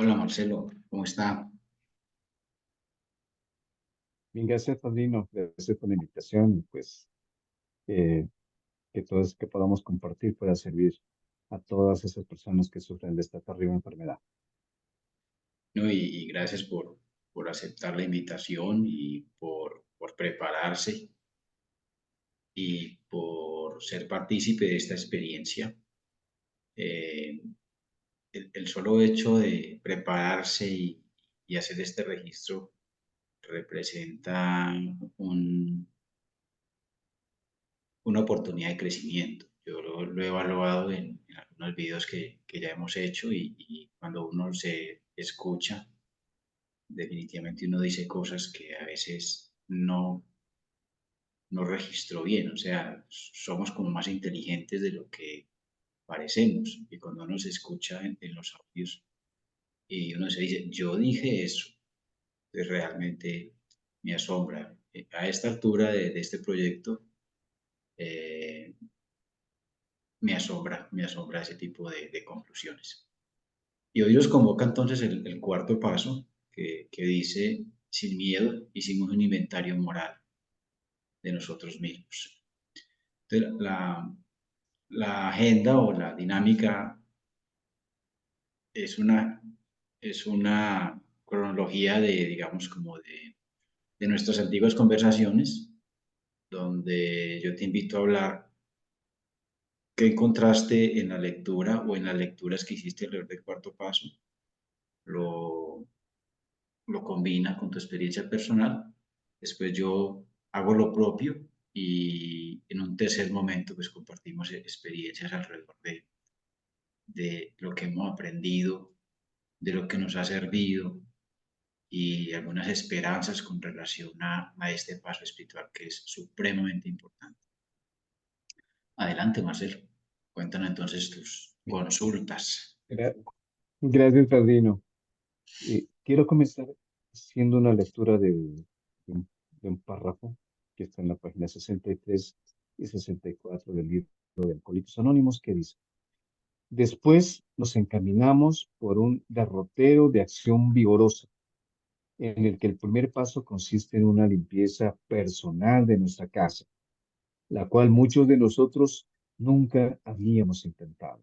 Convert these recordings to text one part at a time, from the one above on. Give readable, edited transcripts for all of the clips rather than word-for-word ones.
Hola Marcelo, ¿cómo está? Bien, gracias, Padrino. Gracias por la invitación y pues eh, que todos que podamos compartir pueda servir a todas esas personas que sufren de esta terrible enfermedad. No, y gracias por aceptar la invitación y por prepararse y por ser partícipe de esta experiencia. Eh, el solo hecho de prepararse y hacer este registro representa una oportunidad de crecimiento. Yo lo he evaluado en algunos videos que ya hemos hecho y cuando uno se escucha definitivamente uno dice cosas que a veces no registró bien, o sea, somos como más inteligentes de lo que parecemos. Y cuando uno se escucha en los audios y uno se dice, yo dije eso, pues realmente me asombra. A esta altura de este proyecto, eh, me asombra ese tipo de conclusiones. Y hoy nos convoca entonces el cuarto paso que dice, sin miedo, hicimos un inventario moral de nosotros mismos. Entonces, la agenda o la dinámica es es una cronología de, digamos, como de nuestras antiguas conversaciones, donde yo te invito a hablar qué encontraste en la lectura o en las lecturas que hiciste alrededor del cuarto paso, lo, lo combina con tu experiencia personal. Después yo hago lo propio y en un tercer momento pues compartimos experiencias alrededor de lo que hemos aprendido, de lo que nos ha servido y algunas esperanzas con relación a este paso espiritual que es supremamente importante. Adelante, Marcelo. Cuéntanos entonces tus Bien, consultas. gra- gracias, Padrino. Quiero comenzar haciendo una lectura de un párrafo que está en la página 63 y 64 del libro de Alcohólicos Anónimos que dice: Después nos encaminamos por un derrotero de acción vigorosa en el que el primer paso consiste en una limpieza personal de nuestra casa, la cual muchos de nosotros nunca habíamos intentado.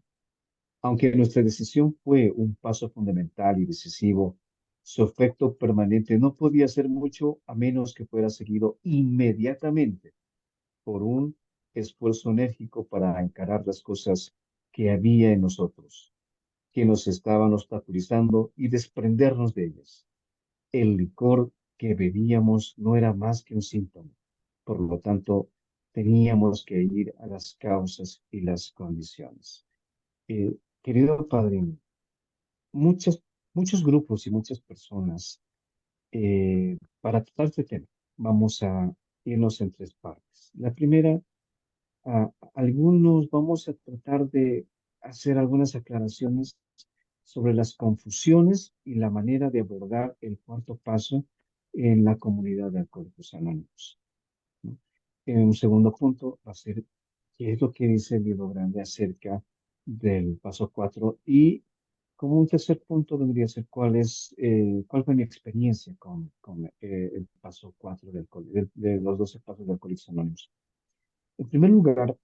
Aunque nuestra decisión fue un paso fundamental y decisivo, su efecto permanente no podía ser mucho a menos que fuera seguido inmediatamente por un esfuerzo enérgico para encarar las cosas que había en nosotros, que nos estaban obstaculizando y desprendernos de ellas. El licor que bebíamos no era más que un síntoma. Por lo tanto, teníamos que ir a las causas y las condiciones. Querido padrino, muchas, muchos grupos y muchas personas, para tratar este tema, vamos a irnos en tres partes. La primera, algunos vamos a tratar de hacer algunas aclaraciones sobre las confusiones y la manera de abordar el cuarto paso en la comunidad de Alcohólicos Anónimos, ¿no? En un segundo punto va a ser qué es lo que dice el libro grande acerca del paso 4 y como un tercer punto vendría a ser cuál fue mi experiencia con el paso 4 de los 12 pasos de Alcohólicos Anónimos. En primer lugar,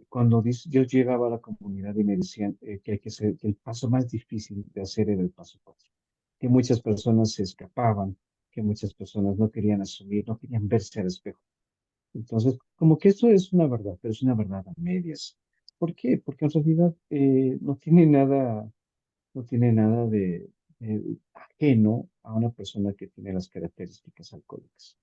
cuando yo llegaba a la comunidad y me decían que hay que hacer, que el paso más difícil de hacer era el paso 4, que muchas personas se escapaban, que muchas personas no querían asumir, no querían verse al espejo. Entonces, como que eso es una verdad, pero es una verdad a medias. ¿Por qué? Porque en realidad no tiene nada de ajeno a una persona que tiene las características alcohólicas.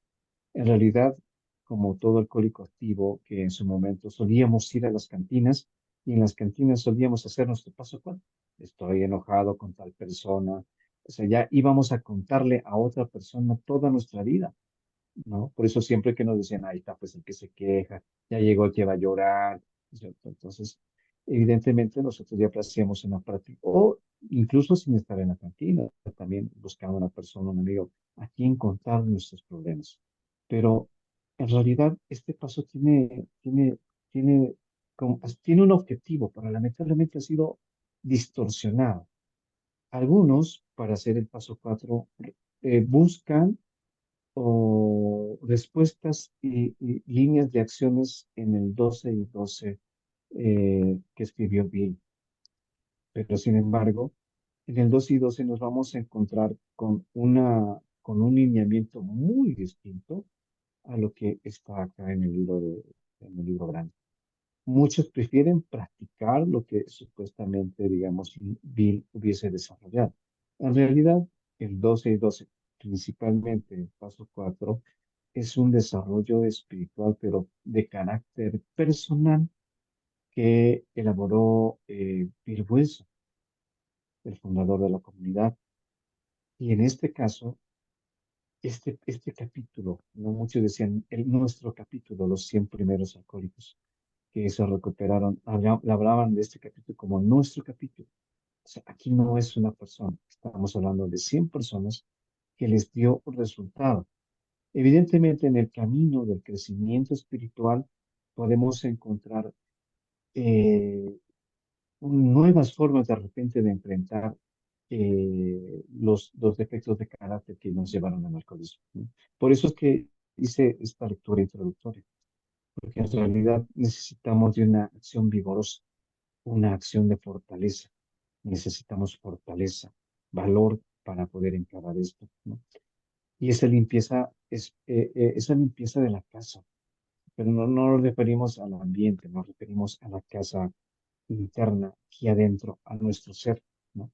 En realidad, como todo alcohólico activo, que en su momento solíamos ir a las cantinas y en las cantinas solíamos hacer nuestro paso cuatro. Estoy enojado con tal persona. O sea, ya íbamos a contarle a otra persona toda nuestra vida, ¿no? Por eso siempre que nos decían, ahí está pues el que se queja, ya llegó el que va a llorar, ¿cierto? Entonces, evidentemente nosotros ya hacíamos una práctica, o incluso sin estar en la cantina, también buscando una persona, un amigo, a quien contar nuestros problemas. Pero en realidad este paso tiene un objetivo, pero lamentablemente ha sido distorsionado. Algunos, para hacer el paso 4, buscan respuestas y líneas de acciones en el 12 y 12 que escribió Bill. Pero sin embargo, en el 2 y 12 nos vamos a encontrar con un lineamiento muy distinto a lo que está acá en el libro grande. Muchos prefieren practicar lo que supuestamente, digamos, Bill hubiese desarrollado. En realidad, el 12 y 12, principalmente el paso 4, es un desarrollo espiritual, pero de carácter personal que elaboró Bill Wilson, el fundador de la comunidad. Y en este caso, este capítulo, no muchos decían, nuestro capítulo, los 100 primeros alcohólicos, que se recuperaron, hablaban de este capítulo como nuestro capítulo. O sea, aquí no es una persona, estamos hablando de 100 personas que les dio un resultado. Evidentemente, en el camino del crecimiento espiritual podemos encontrar eh, nuevas formas de repente de enfrentar los defectos de carácter que nos llevaron al alcoholismo, ¿no? Por eso es que hice esta lectura introductoria, porque en realidad necesitamos de una acción vigorosa, una acción de fortaleza. Necesitamos fortaleza, valor para poder encarar esto, ¿no? Y esa limpieza de la casa, pero no nos referimos al ambiente, nos referimos a la casa interna, aquí adentro, a nuestro ser, ¿no?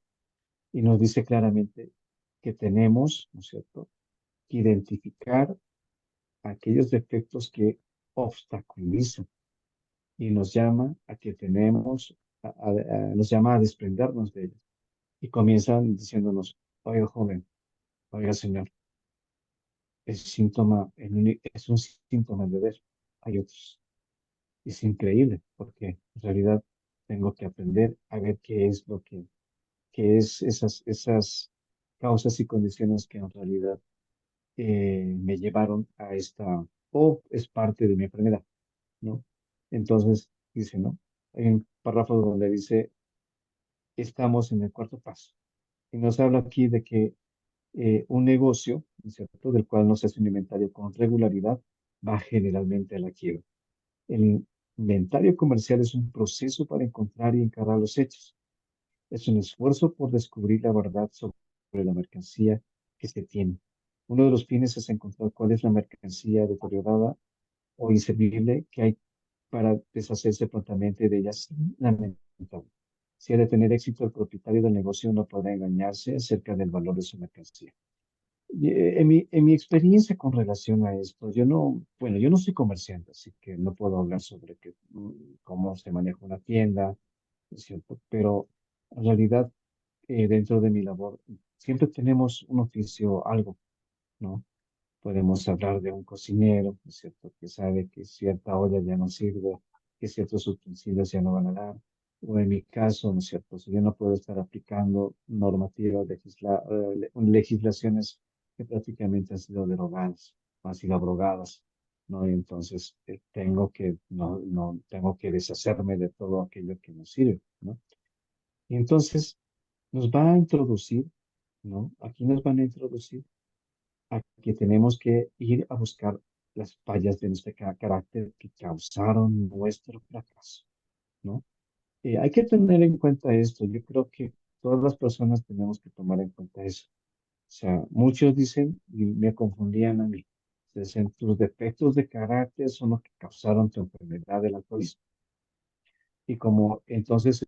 Y nos dice claramente que tenemos, ¿no es cierto?, que identificar aquellos defectos que obstaculizan y nos llama a que nos llama a desprendernos de ellos. Y comienzan diciéndonos, oiga joven, oiga señor, es un síntoma de ver. Hay otros. Es increíble porque en realidad tengo que aprender a ver qué es qué es esas causas y condiciones que en realidad me llevaron a o es parte de mi enfermedad, ¿no? Entonces, dice, ¿no? Hay un párrafo donde dice, estamos en el cuarto paso. Y nos habla aquí de que un negocio, ¿no es cierto?, del cual no se hace un inventario con regularidad, va generalmente a la quiebra. El inventario comercial es un proceso para encontrar y encarar los hechos. Es un esfuerzo por descubrir la verdad sobre la mercancía que se tiene. Uno de los fines es encontrar cuál es la mercancía deteriorada o inservible que hay para deshacerse prontamente de ellas sin lamentarlo. Si ha de tener éxito, el propietario del negocio no podrá engañarse acerca del valor de su mercancía. En mi experiencia con relación a esto, bueno, yo no soy comerciante, así que no puedo hablar sobre cómo se maneja una tienda, ¿es cierto? Pero en realidad, dentro de mi labor, siempre tenemos un oficio, algo, ¿no? Podemos hablar de un cocinero, ¿no es cierto?, que sabe que cierta olla ya no sirve, que ciertos utensilios ya no van a dar. O en mi caso, ¿no es cierto?, si yo no puedo estar aplicando normativas, legislaciones que prácticamente han sido derogadas, han sido abrogadas, ¿no? Y entonces tengo que deshacerme de todo aquello que no sirve, ¿no? Y entonces nos va a introducir, ¿no? Aquí nos van a introducir a que tenemos que ir a buscar las fallas de nuestro carácter que causaron nuestro fracaso, ¿no? Hay que tener en cuenta esto. Yo creo que todas las personas tenemos que tomar en cuenta eso. O sea, muchos dicen, y me confundían a mí, dicen, tus defectos de carácter son los que causaron tu enfermedad del alcoholismo. Y como entonces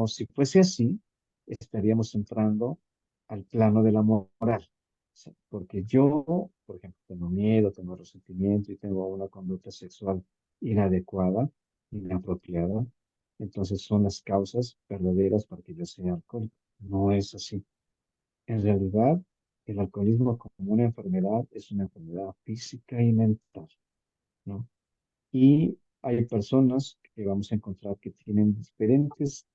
si fuese así, estaríamos entrando al plano de la moral. Sí, porque yo, por ejemplo, tengo miedo, tengo resentimiento y tengo una conducta sexual inadecuada, inapropiada. Entonces son las causas verdaderas para que yo sea alcohólico. No es así. En realidad, el alcoholismo como una enfermedad es una enfermedad física y mental, ¿no? Y hay personas que vamos a encontrar que tienen diferentes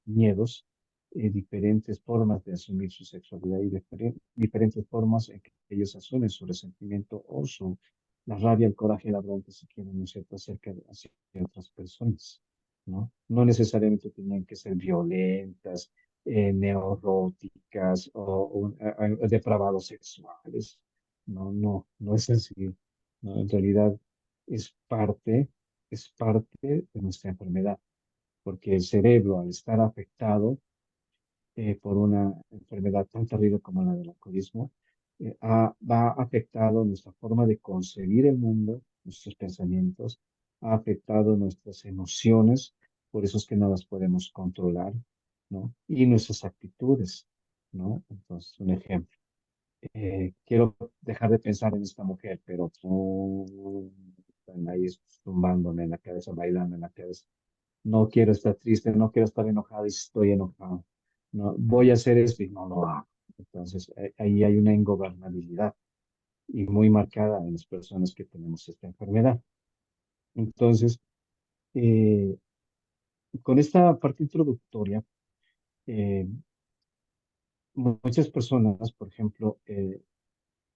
miedos, diferentes formas de asumir su sexualidad y diferentes formas en que ellos asumen su resentimiento la rabia, el coraje, la bronca, si quieren, ¿no es cierto?, hacia otras personas, ¿no? No necesariamente tenían que ser violentas neuróticas o depravados sexuales. No, no, no es así. No, en realidad es parte, es parte de nuestra enfermedad, porque el cerebro, al estar afectado, por una enfermedad tan terrible como la del alcoholismo, ha afectado nuestra forma de concebir el mundo, nuestros pensamientos, ha afectado nuestras emociones, por eso es que no las podemos controlar, ¿no? Y nuestras actitudes, ¿no? Entonces, un ejemplo. Quiero dejar de pensar en esta mujer, pero están ahí zumbándome en la cabeza, bailando en la cabeza. No quiero estar triste, no quiero estar enojado y estoy enojado. No, voy a hacer esto y no lo hago. Entonces, ahí hay una ingobernabilidad y muy marcada en las personas que tenemos esta enfermedad. Entonces, eh, con esta parte introductoria, eh, muchas personas, por ejemplo,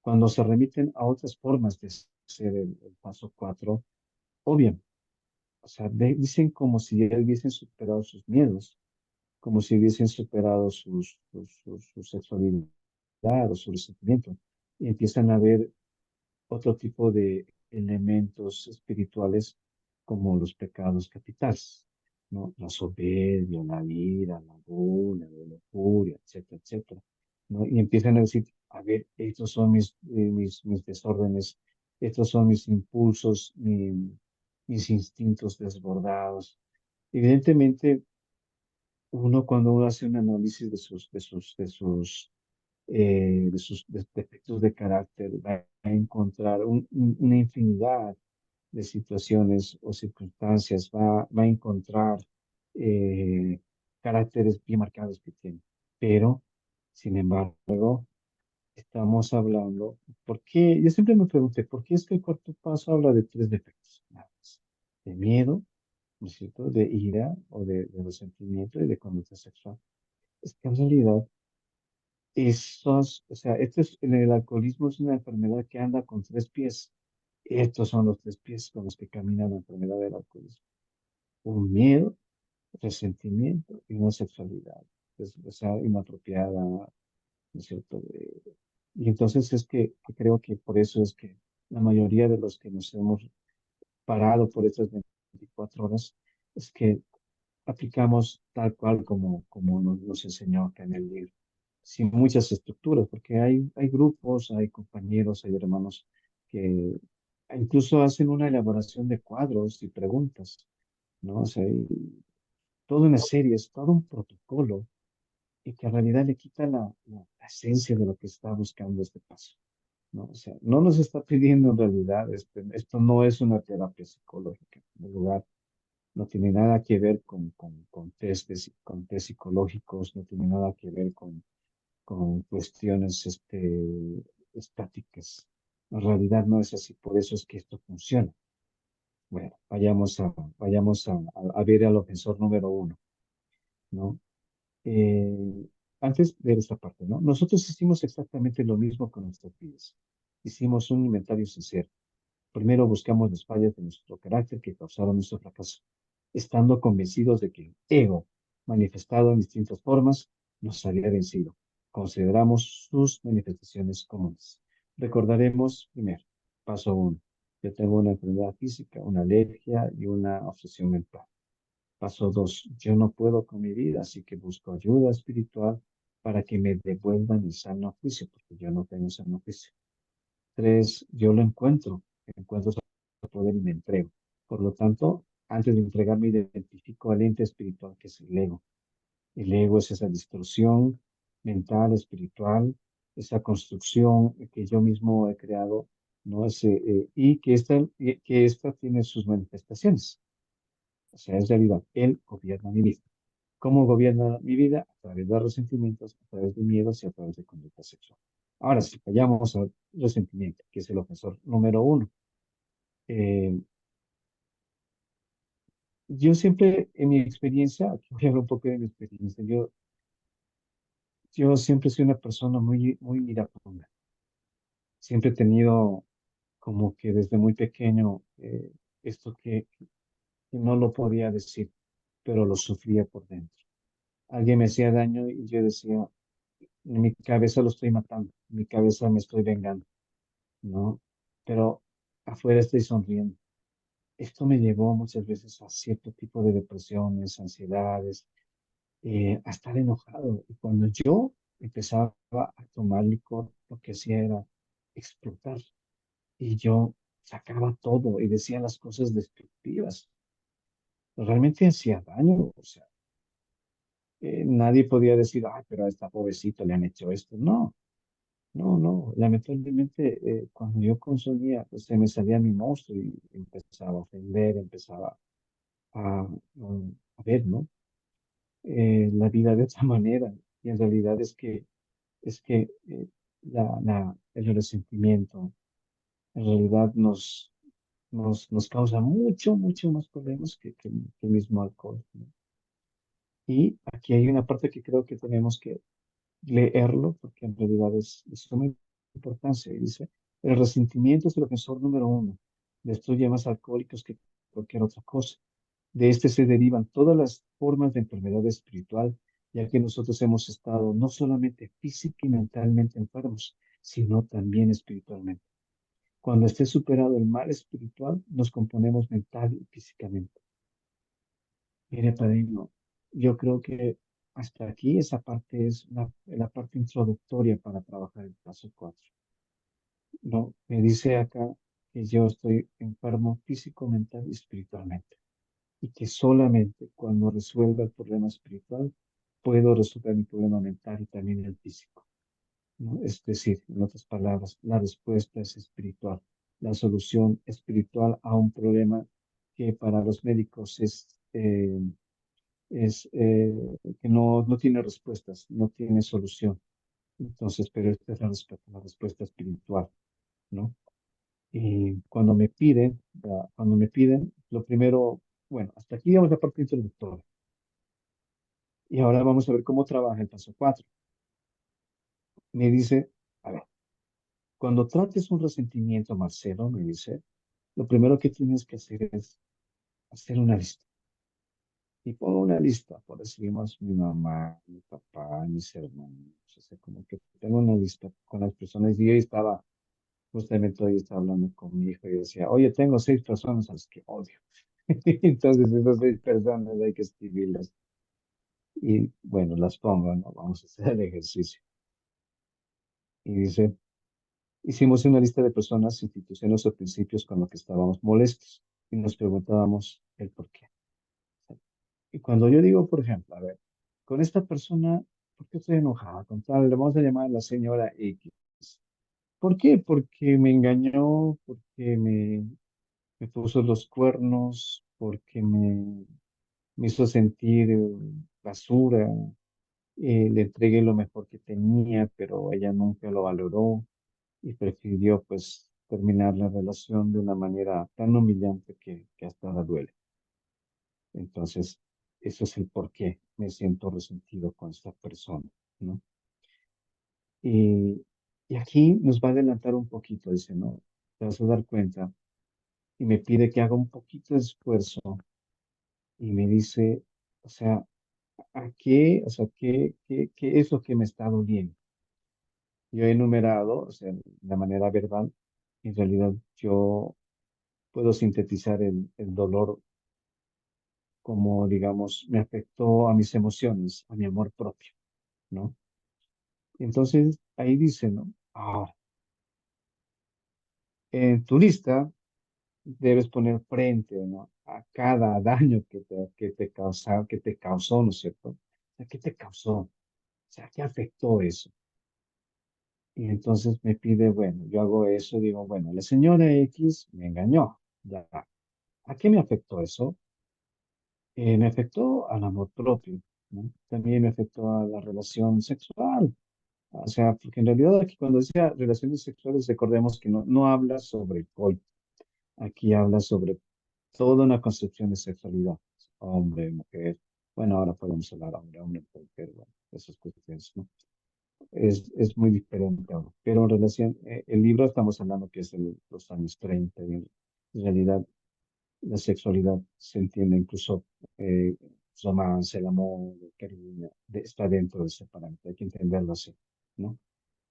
cuando se remiten a otras formas de ser el paso 4, obvian, o sea, dicen como si ya hubiesen superado sus miedos, como si hubiesen superado su sexualidad o su resentimiento, y empiezan a ver otro tipo de elementos espirituales como los pecados capitales, ¿no? La soberbia, la ira, la gula, la lujuria, etcétera, etcétera, ¿no? Y empiezan a decir, a ver, estos son mis desórdenes, estos son mis impulsos, mis instintos desbordados. Evidentemente, uno cuando uno hace un análisis de sus defectos de carácter, va a encontrar una infinidad de situaciones o circunstancias, va a encontrar eh, caracteres bien marcados que tiene. Pero, sin embargo, estamos hablando, ¿por qué? Yo siempre me pregunté, ¿por qué es que el cuarto paso habla de tres defectos? Nada más. De miedo, ¿no es cierto? De ira o de resentimiento y de conducta sexual. Es que en realidad o sea, el alcoholismo es una enfermedad que anda con tres pies. Estos son los tres pies con los que camina la enfermedad del alcoholismo. Un miedo, resentimiento y una sexualidad, o sea, inapropiada, ¿no es cierto? Y entonces es que creo que por eso es que la mayoría de los que nos hemos parado por estas 24 horas es que aplicamos tal cual como nos enseñó acá en el libro, sin muchas estructuras, porque hay grupos, hay compañeros, hay hermanos que incluso hacen una elaboración de cuadros y preguntas, ¿no? O sea, toda una serie, es todo un protocolo y que en realidad le quita la esencia de lo que está buscando este paso, ¿no? O sea, no nos está pidiendo en realidad, esto no es una terapia psicológica, en lugar no tiene nada que ver con test psicológicos, no tiene nada que ver con cuestiones estáticas. En realidad no es así, por eso es que esto funciona. Bueno, vayamos a ver al ofensor número uno, ¿no? Eh, Antes de esta parte, ¿no? Nosotros hicimos exactamente lo mismo con nuestras vidas. Hicimos un inventario sincero. Primero buscamos las fallas de nuestro carácter que causaron nuestro fracaso, estando convencidos de que el ego, manifestado en distintas formas, nos había vencido. Consideramos sus manifestaciones comunes. Recordaremos primero, paso uno. Yo tengo una enfermedad física, una alergia y una obsesión mental. Paso dos, yo no puedo con mi vida, así que busco ayuda espiritual para que me devuelvan el sano juicio, porque yo no tengo sano juicio. Tres, yo lo encuentro su poder y me entrego. Por lo tanto, antes de entregarme, identifico al ente espiritual que es el ego. El ego es esa distorsión mental, espiritual, esa construcción que yo mismo he creado, ¿no? Y que esta tiene sus manifestaciones. O sea, es realidad. Él gobierna mi vida. ¿Cómo gobierna mi vida? A través de resentimientos, a través de miedos y a través de conducta sexual. Ahora, si vayamos al resentimiento, que es el ofensor número uno. Eh, yo siempre, en mi experiencia, aquí voy a hablar un poco de mi experiencia, yo siempre soy una persona muy, muy iracunda. Siempre he tenido como que desde muy pequeño esto que no lo podía decir, pero lo sufría por dentro. alguien me hacía daño y yo decía, en mi cabeza lo estoy matando, en mi cabeza me estoy vengando, ¿no? Pero afuera estoy sonriendo. Esto me llevó muchas veces a cierto tipo de depresiones, ansiedades, a estar enojado. Y cuando yo empezaba a tomar licor, lo que hacía era explotar y yo sacaba todo y decía las cosas destructivas. Realmente hacía daño, o sea, nadie podía decir, ay, pero a esta pobrecita le han hecho esto. No, no, no. Lamentablemente, cuando yo consumía, pues se me salía mi monstruo y empezaba a ofender, empezaba a ver, ¿no? La vida de otra manera. Y en realidad es que el resentimiento en realidad nos causa mucho, mucho más problemas que el mismo alcohol, ¿no? Y aquí hay una parte que creo que tenemos que leerlo, porque en realidad es de suma importancia. Y dice, el resentimiento es el ofensor número uno. Destruye más alcohólicos que cualquier otra cosa. De este se derivan todas las formas de enfermedad espiritual, ya que nosotros hemos estado no solamente física y mentalmente enfermos, sino también espiritualmente. Cuando esté superado el mal espiritual, nos componemos mental y físicamente. Mire, padrino, yo creo que hasta aquí esa parte es la parte introductoria para trabajar el paso 4. No, me dice acá que yo estoy enfermo físico, mental y espiritualmente. Y que solamente cuando resuelva el problema espiritual puedo resolver mi problema mental y también el físico, ¿no? Es decir, en otras palabras, la respuesta es espiritual, la solución espiritual a un problema que para los médicos es que no tiene respuestas, no tiene solución. Entonces, pero esta es la respuesta espiritual, ¿no? Y cuando me piden, lo primero, bueno, hasta aquí vamos a la parte introductoria. Y ahora vamos a ver cómo trabaja el paso 4. Me dice, a ver, cuando trates un resentimiento, Marcelo, me dice, lo primero que tienes que hacer es hacer una lista. Y pongo una lista, por decimos, mi mamá, mi papá, mis hermanos. O sea, como que tengo una lista con las personas. Y yo estaba, justamente hoy estaba hablando con mi hijo y decía, oye, tengo 6 personas a las que odio. Entonces, esas 6 personas hay que escribirlas. Y bueno, las pongo, ¿no? Vamos a hacer el ejercicio. Y dice, hicimos una lista de personas, instituciones o principios con los que estábamos molestos y nos preguntábamos el por qué. Y cuando yo digo, por ejemplo, a ver, con esta persona, ¿por qué estoy enojada? Con tal, le vamos a llamar a la señora X. ¿Por qué? Porque me engañó, porque me puso los cuernos, porque me hizo sentir basura, le entregué lo mejor que tenía, pero ella nunca lo valoró y prefirió pues terminar la relación de una manera tan humillante que hasta ahora duele. Entonces, eso es el por qué me siento resentido con esta persona, ¿no? Y, y aquí nos va a adelantar un poquito, dice, ¿no? Te vas a dar cuenta y me pide que haga un poquito de esfuerzo y me dice, o sea, ¿a qué, o sea, qué es lo que me está doliendo? Yo he enumerado, o sea, de manera verbal, en realidad yo puedo sintetizar el dolor como, digamos, me afectó a mis emociones, a mi amor propio, ¿no? Entonces, ahí dice, ¿no? Ahora, en tu lista debes poner frente, ¿no? A cada daño que te causó, ¿no es cierto? O sea, ¿qué te causó? O sea, ¿qué afectó eso? Y entonces me pide, bueno, yo hago eso, digo, bueno, la señora X me engañó, ya. ¿A qué me afectó eso? Me afectó al amor propio, ¿no? También me afectó a la relación sexual. O sea, porque en realidad aquí cuando decía relaciones sexuales, recordemos que no habla sobre el coito. Aquí habla sobre toda una concepción de sexualidad. Hombre, mujer. Bueno, ahora podemos hablar hombre, mujer, bueno, esas cuestiones, ¿no? Es muy diferente ahora. Pero en relación, el libro estamos hablando que es de los años 30 y en realidad la sexualidad se entiende incluso eh, romance, el amor, el cariño, está dentro de ese parámetro, hay que entenderlo así, ¿no?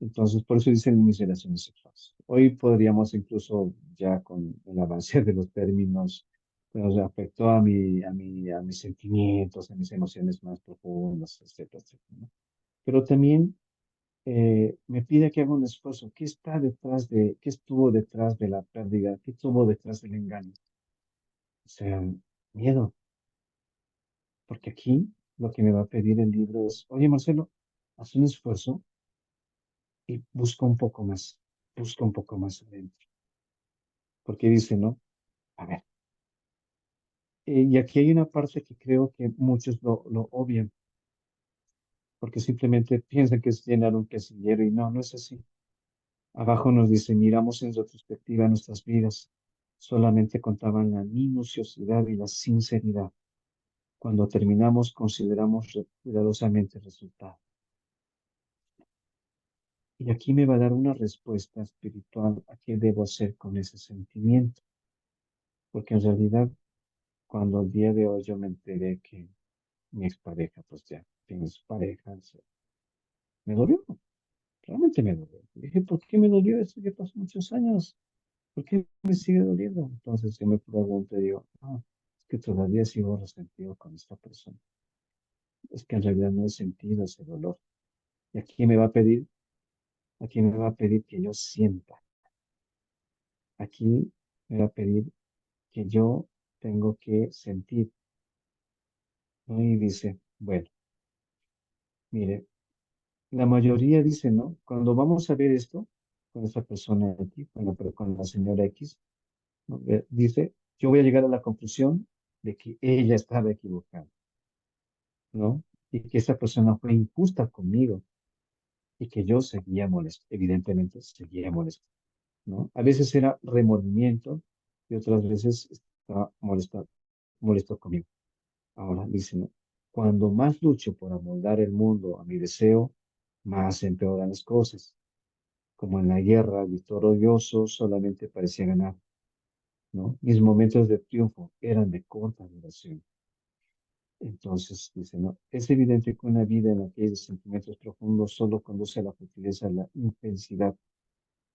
Entonces, por eso dicen mis relaciones sexuales. Hoy podríamos incluso, ya con el avance de los términos, pues afectó a mis sentimientos, a mis emociones más profundas, etcétera, etcétera, ¿no? Pero también me pide que haga un esfuerzo. ¿Qué está detrás qué estuvo detrás de la pérdida? ¿Qué estuvo detrás del engaño? O sea, miedo, porque aquí lo que me va a pedir el libro es, oye Marcelo, haz un esfuerzo y busca un poco más adentro, porque dice, ¿no? A ver, y aquí hay una parte que creo que muchos lo obvian, porque simplemente piensan que es llenar un casillero y no, no es así. Abajo nos dice, miramos en retrospectiva nuestras vidas, solamente contaban la minuciosidad y la sinceridad. Cuando terminamos, consideramos cuidadosamente el resultado. Y aquí me va a dar una respuesta espiritual a qué debo hacer con ese sentimiento, porque en realidad, cuando el día de hoy yo me enteré que mi expareja, pues ya tiene su pareja, me dolió, realmente me dolió. Dije, ¿por qué me dolió esto que pasó muchos años? ¿Por qué me sigue doliendo? Entonces yo me pregunto y digo, es que todavía sigo resentido con esta persona. Es que en realidad no he sentido ese dolor. Y aquí me va a pedir que yo sienta. Aquí me va a pedir que yo tengo que sentir, ¿no? Y dice, bueno, mire, la mayoría dice, ¿no? Cuando vamos a ver esto con esta persona aquí, con la señora X, ¿no? Dice, yo voy a llegar a la conclusión de que ella estaba equivocada, ¿no? Y que esa persona fue injusta conmigo y que yo seguía molesto, evidentemente seguía molesto, ¿no? A veces era remordimiento y otras veces estaba molesto conmigo. Ahora dice, ¿no? Cuando más lucho por amoldar el mundo a mi deseo, más empeoran las cosas. Como en la guerra, victorioso solamente parecía ganar, ¿no? Mis momentos de triunfo eran de corta duración. Entonces, dice, no, es evidente que una vida en la que hay sentimientos profundos solo conduce a la fortaleza, a la intensidad.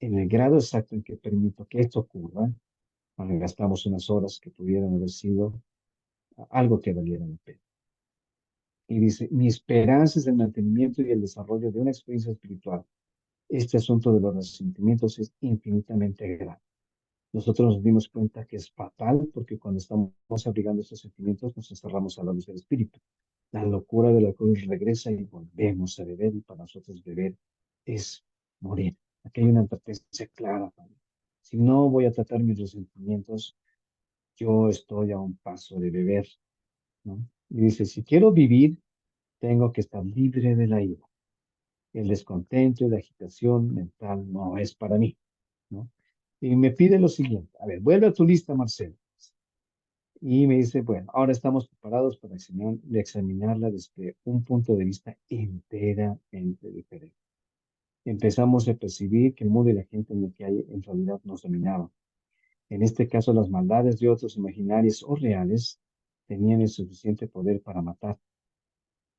En el grado exacto en que permito que esto ocurra, gastamos unas horas que pudieran haber sido algo que valiera la pena. Y dice, mi esperanza es el mantenimiento y el desarrollo de una experiencia espiritual. Este asunto de los resentimientos es infinitamente grave. Nosotros nos dimos cuenta que es fatal porque cuando estamos abrigando estos sentimientos nos encerramos a la luz del espíritu. La locura de la cruz regresa y volvemos a beber y para nosotros beber es morir. Aquí hay una advertencia clara, Pablo. Si no voy a tratar mis resentimientos, yo estoy a un paso de beber, ¿no? Y dice, si quiero vivir, tengo que estar libre de la ira. El descontento y la agitación mental no es para mí, ¿no? Y me pide lo siguiente, a ver, vuelve a tu lista, Marcelo. Y me dice, bueno, ahora estamos preparados para examinarla desde un punto de vista enteramente diferente. Empezamos a percibir que el mundo y la gente en el que hay en realidad nos dominaban. En este caso, las maldades de otros imaginarios o reales tenían el suficiente poder para matar.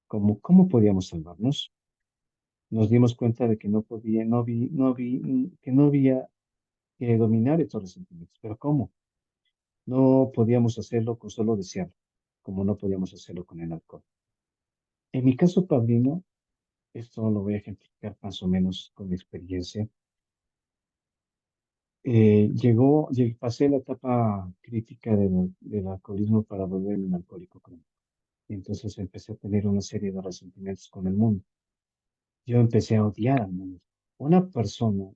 ¿Cómo podíamos salvarnos? Nos dimos cuenta de que que no había que dominar estos resentimientos. ¿Pero cómo? No podíamos hacerlo con solo desearlo, como no podíamos hacerlo con el alcohol. En mi caso, padrino, esto lo voy a ejemplificar más o menos con mi experiencia. Pasé la etapa crítica del alcoholismo para volverme un alcohólico crónico. Y entonces empecé a tener una serie de resentimientos con el mundo. Yo empecé a odiar al mundo. Una persona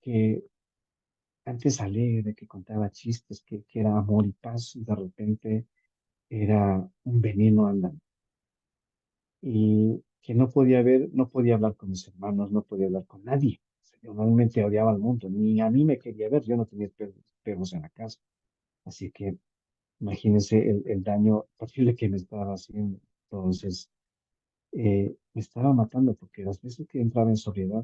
que antes alegre, que contaba chistes, que era amor y paz, y de repente era un veneno andante. Y que no podía hablar con mis hermanos, no podía hablar con nadie. O sea, yo normalmente odiaba al mundo, ni a mí me quería ver, yo no tenía espejos en la casa. Así que imagínense el daño posible que me estaba haciendo. Entonces, me estaba matando porque las veces que entraba en sobriedad,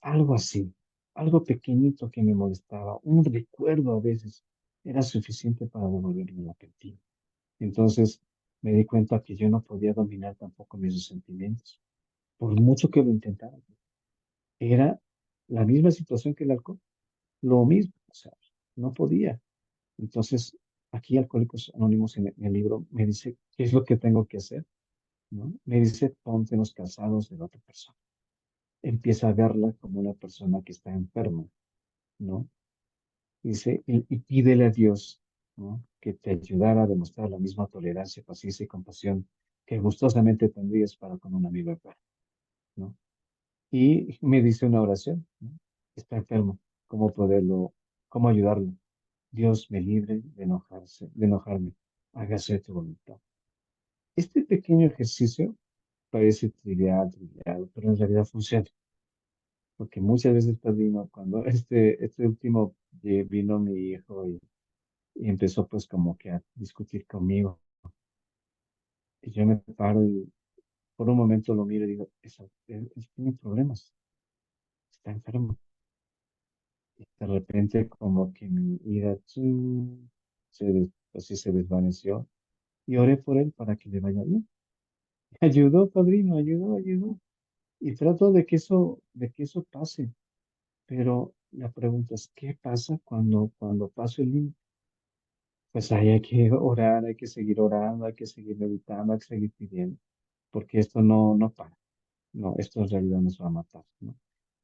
algo así, algo pequeñito que me molestaba, un recuerdo a veces, era suficiente para devolverme la apetito. Entonces, me di cuenta que yo no podía dominar tampoco mis sentimientos, por mucho que lo intentara. Era la misma situación que el alcohol, lo mismo, o sea, no podía. Entonces, aquí Alcohólicos Anónimos en el libro me dice, ¿qué es lo que tengo que hacer? ¿No? Me dice, ponte en los calzados de la otra persona. Empieza a verla como una persona que está enferma, ¿no? Dice, y pídele a Dios, ¿no? Que te ayudara a demostrar la misma tolerancia, paciencia y compasión que gustosamente tendrías para con un amigo enfermo, ¿no? Y me dice una oración, ¿no? Está enfermo, ¿cómo poderlo, cómo ayudarlo? Dios me libre de enojarme, hágase tu voluntad. Este pequeño ejercicio parece trivial, pero en realidad funciona, porque muchas veces, padrino, cuando este último vino mi hijo y empezó pues como que a discutir conmigo, y yo me paro y por un momento lo miro y digo, él tiene problemas, está enfermo. Y de repente como que mi ira así se desvaneció y oré por él para que le vaya bien. Ayudó, padrino, ayudó. Y trato de que eso pase. Pero la pregunta es, ¿qué pasa cuando paso el límite? Pues ahí hay que orar, hay que seguir orando, hay que seguir meditando, hay que seguir pidiendo, porque esto no para. No, esto en realidad nos va a matar, ¿no?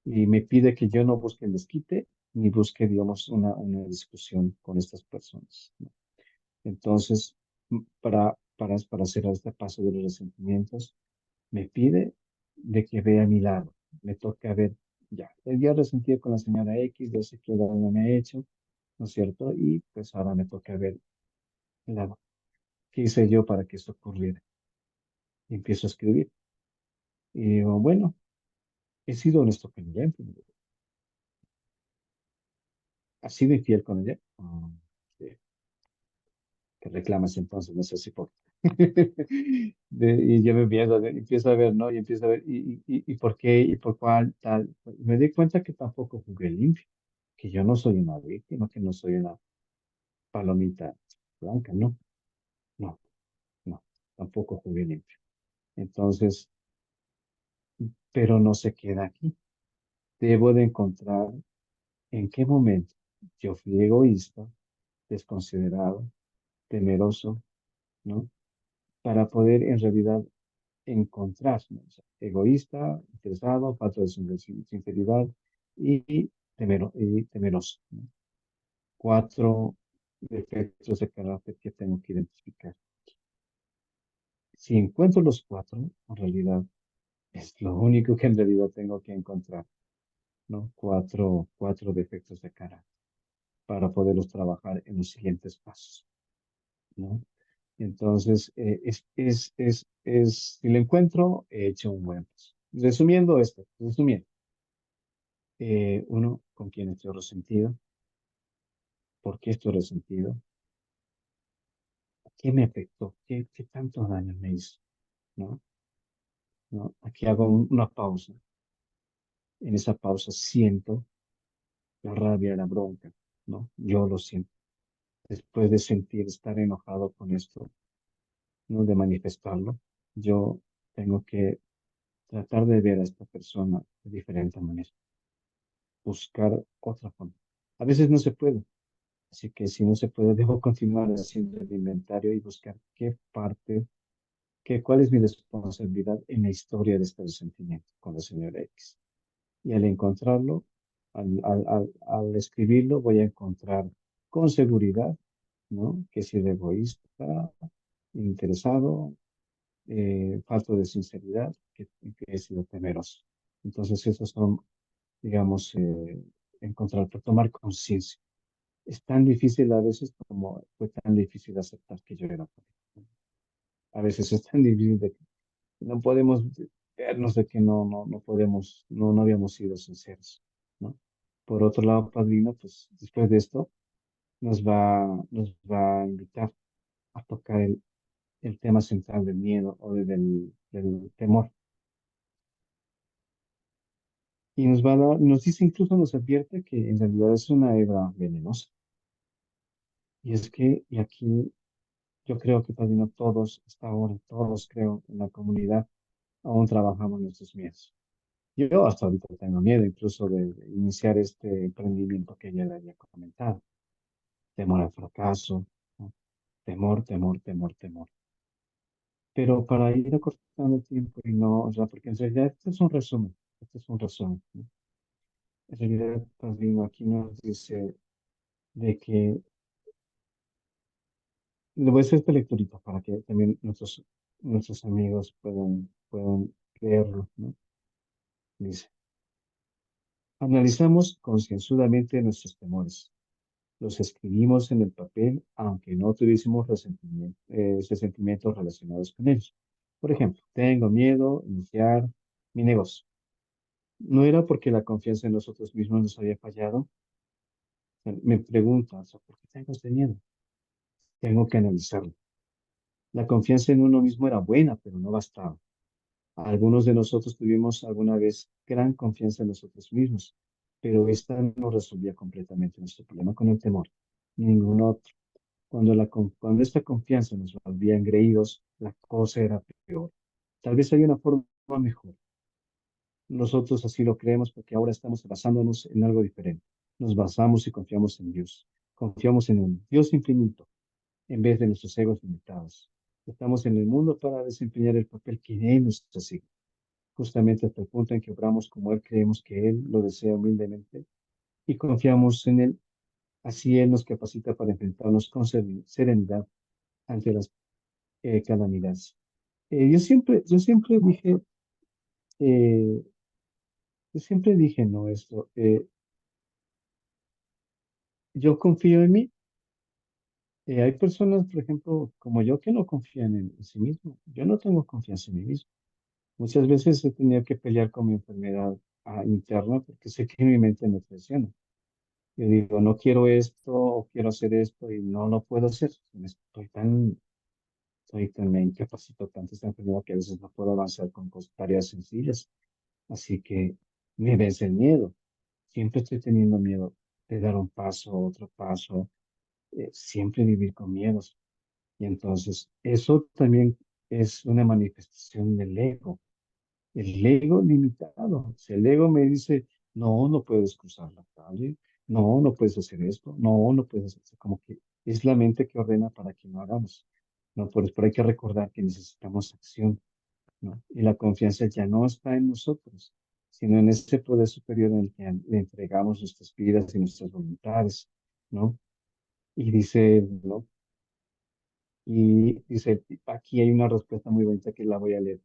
Y me pide que yo no busque el desquite, ni busque, digamos, una discusión con estas personas, ¿no? Entonces, para hacer este paso de los resentimientos, me pide de que vea mi lado. Me toca ver, ya, el día resentido con la señora X, yo sé que daño me ha hecho, ¿no es cierto? Y pues ahora me toca ver el lado. ¿Qué hice yo para que esto ocurriera? Y empiezo a escribir. Y digo, bueno, he sido honesto con ella. ¿Has sido infiel con ella? Sí. ¿Qué reclamas entonces? No sé si por... y yo me empiezo a ver, ¿no? Y empiezo a ver, y por qué, y por cuál, tal. Me di cuenta que tampoco jugué limpio, que yo no soy una víctima, que no soy una palomita blanca, no, no, no, tampoco jugué limpio. Entonces, pero no se queda aquí. Debo de encontrar en qué momento yo fui egoísta, desconsiderado, temeroso, ¿no? Para poder en realidad encontrar, ¿no? O sea, egoísta, interesado, falta de sinceridad y temeroso, ¿no? Cuatro defectos de carácter que tengo que identificar. Si encuentro los cuatro, en realidad es lo único que en realidad tengo que encontrar, ¿no? Cuatro defectos de carácter para poderlos trabajar en los siguientes pasos, ¿no? Entonces, si lo encuentro, he hecho un buen paso. Resumiendo, uno, con quién estoy resentido, por qué estoy resentido, qué me afectó, qué tanto daño me hizo, ¿no? ¿No? Aquí hago una pausa. En esa pausa siento la rabia, la bronca, ¿no? Yo lo siento. Después de sentir, estar enojado con esto, ¿no? De manifestarlo, yo tengo que tratar de ver a esta persona de diferente manera, buscar otra forma. A veces no se puede, así que si no se puede, debo continuar haciendo el inventario y buscar cuál es mi responsabilidad en la historia de este resentimiento con la señora X. Y al encontrarlo, al escribirlo, voy a encontrar con seguridad, ¿no? Que he sido egoísta, interesado, falto de sinceridad, que he sido temeroso. Entonces, esos son, digamos, encontrar, tomar conciencia. Es tan difícil a veces como fue tan difícil aceptar que yo era político. A veces es tan difícil de que no podemos vernos de que no podemos, no habíamos sido sinceros, ¿no? Por otro lado, Padrino, pues después de esto nos va a invitar a tocar el tema central del miedo o del temor. Y nos dice, incluso nos advierte que en realidad es una hebra venenosa. Y es que, y aquí yo creo que todavía todos, hasta ahora, todos creo en la comunidad, aún trabajamos nuestros miedos. Yo hasta ahorita tengo miedo incluso de iniciar este emprendimiento que ya le había comentado. Temor al fracaso, ¿no? Temor, temor, temor, temor. Pero para ir acortando el tiempo y no, o sea, porque en realidad este es un resumen, ¿no? En realidad, Padrino, aquí nos dice de que, le voy a hacer esta lecturita para que también nuestros amigos puedan leerlo, ¿no? Dice, analizamos concienzudamente nuestros temores. Los escribimos en el papel, aunque no tuviésemos sentimientos relacionados con ellos. Por ejemplo, tengo miedo a iniciar mi negocio. No era porque la confianza en nosotros mismos nos había fallado. O sea, me pregunto, o sea, ¿por qué tengo este miedo? Tengo que analizarlo. La confianza en uno mismo era buena, pero no bastaba. Algunos de nosotros tuvimos alguna vez gran confianza en nosotros mismos, pero esta no resolvía completamente nuestro problema con el temor. Ningún otro. Cuando esta confianza nos volvía engreídos, la cosa era peor. Tal vez hay una forma mejor. Nosotros así lo creemos porque ahora estamos basándonos en algo diferente. Nos basamos y confiamos en Dios. Confiamos en un Dios infinito en vez de nuestros egos limitados. Estamos en el mundo para desempeñar el papel que Él nos asigna, justamente hasta el punto en que obramos como Él creemos que Él lo desea humildemente y confiamos en Él. Así Él nos capacita para enfrentarnos con serenidad ante las calamidades. Eh, yo siempre dije, no, esto, yo confío en mí. Hay personas, por ejemplo, como yo, que no confían en sí mismo. Yo no tengo confianza en mí mismo. Muchas veces he tenido que pelear con mi enfermedad interna porque sé que mi mente me traiciona. Yo digo, no quiero esto o quiero hacer esto y no lo puedo hacer. Me incapacito tanto esta enfermedad que a veces no puedo avanzar con tareas sencillas. Así que me vence el miedo. Siempre estoy teniendo miedo de dar un paso, otro paso, siempre vivir con miedos. Y entonces eso también es una manifestación del ego, el ego limitado. Si el ego me dice, no, no puedes cruzar la calle, no, no puedes hacer esto, no, no puedes hacer esto, como que es la mente que ordena para que no hagamos. No, pero hay que recordar que necesitamos acción, ¿no? Y la confianza ya no está en nosotros, sino en ese poder superior en el que le entregamos nuestras vidas y nuestras voluntades, ¿no? Y dice, ¿no? Y dice, aquí hay una respuesta muy bonita que la voy a leer.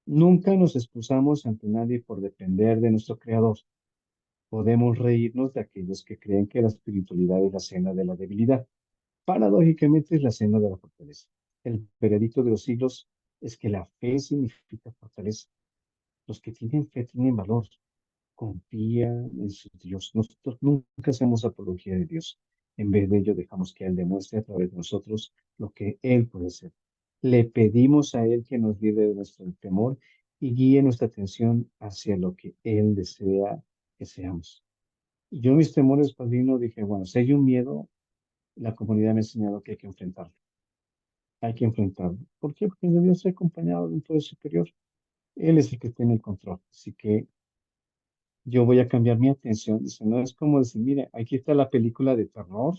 Nunca nos excusamos ante nadie por depender de nuestro Creador. Podemos reírnos de aquellos que creen que la espiritualidad es la cena de la debilidad. Paradójicamente es la cena de la fortaleza. El veredicto de los siglos es que la fe significa fortaleza. Los que tienen fe tienen valor, confían en su Dios. Nosotros nunca hacemos apología de Dios. En vez de ello, dejamos que Él demuestre a través de nosotros lo que Él puede ser. Le pedimos a Él que nos libre de nuestro temor y guíe nuestra atención hacia lo que Él desea que seamos. Y yo mis temores, padrino, dije, bueno, si hay un miedo, la comunidad me ha enseñado que hay que enfrentarlo. Hay que enfrentarlo. ¿Por qué? Porque yo estoy acompañado de un poder superior. Él es el que tiene el control. Así que yo voy a cambiar mi atención. Dice, no es como decir, mire, aquí está la película de terror.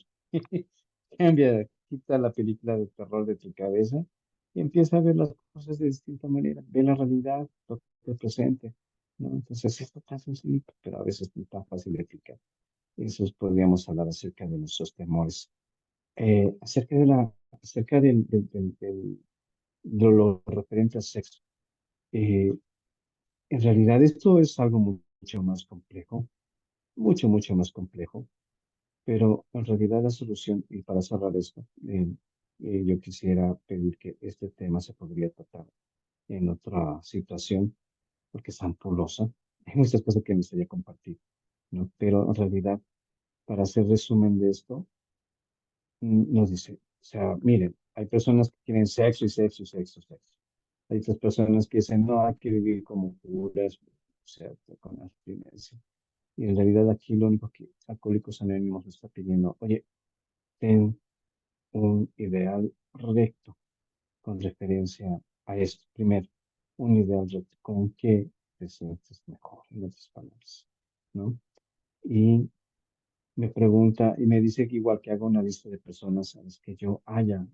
Cambia, quita la película de terror de tu cabeza y empieza a ver las cosas de distinta manera. Ve la realidad, lo que te presente, ¿no? Entonces, esto tan sencillo, pero a veces no tan fácil de explicar. Eso podríamos hablar acerca de nuestros temores. Acerca de lo referente al sexo. Eh, en realidad, esto es algo mucho más complejo, mucho más complejo, pero en realidad la solución, y para cerrar esto, yo quisiera pedir que este tema se podría tratar en otra situación, porque es ampulosa. Hay muchas cosas que me gustaría compartir, ¿no? Pero en realidad, para hacer resumen de esto, nos dice, o sea, miren, hay personas que quieren sexo y sexo y sexo, sexo. Hay otras personas que dicen, no, hay que vivir como puras, o sea, con abstinencia. Y en realidad aquí lo único que Alcohólicos Anónimos nos está pidiendo, oye, ten un ideal recto con referencia a esto. Primero, un ideal recto con que te sientes mejor, en otras palabras, ¿no? Y me pregunta y me dice que igual que haga una lista de personas a las que yo haya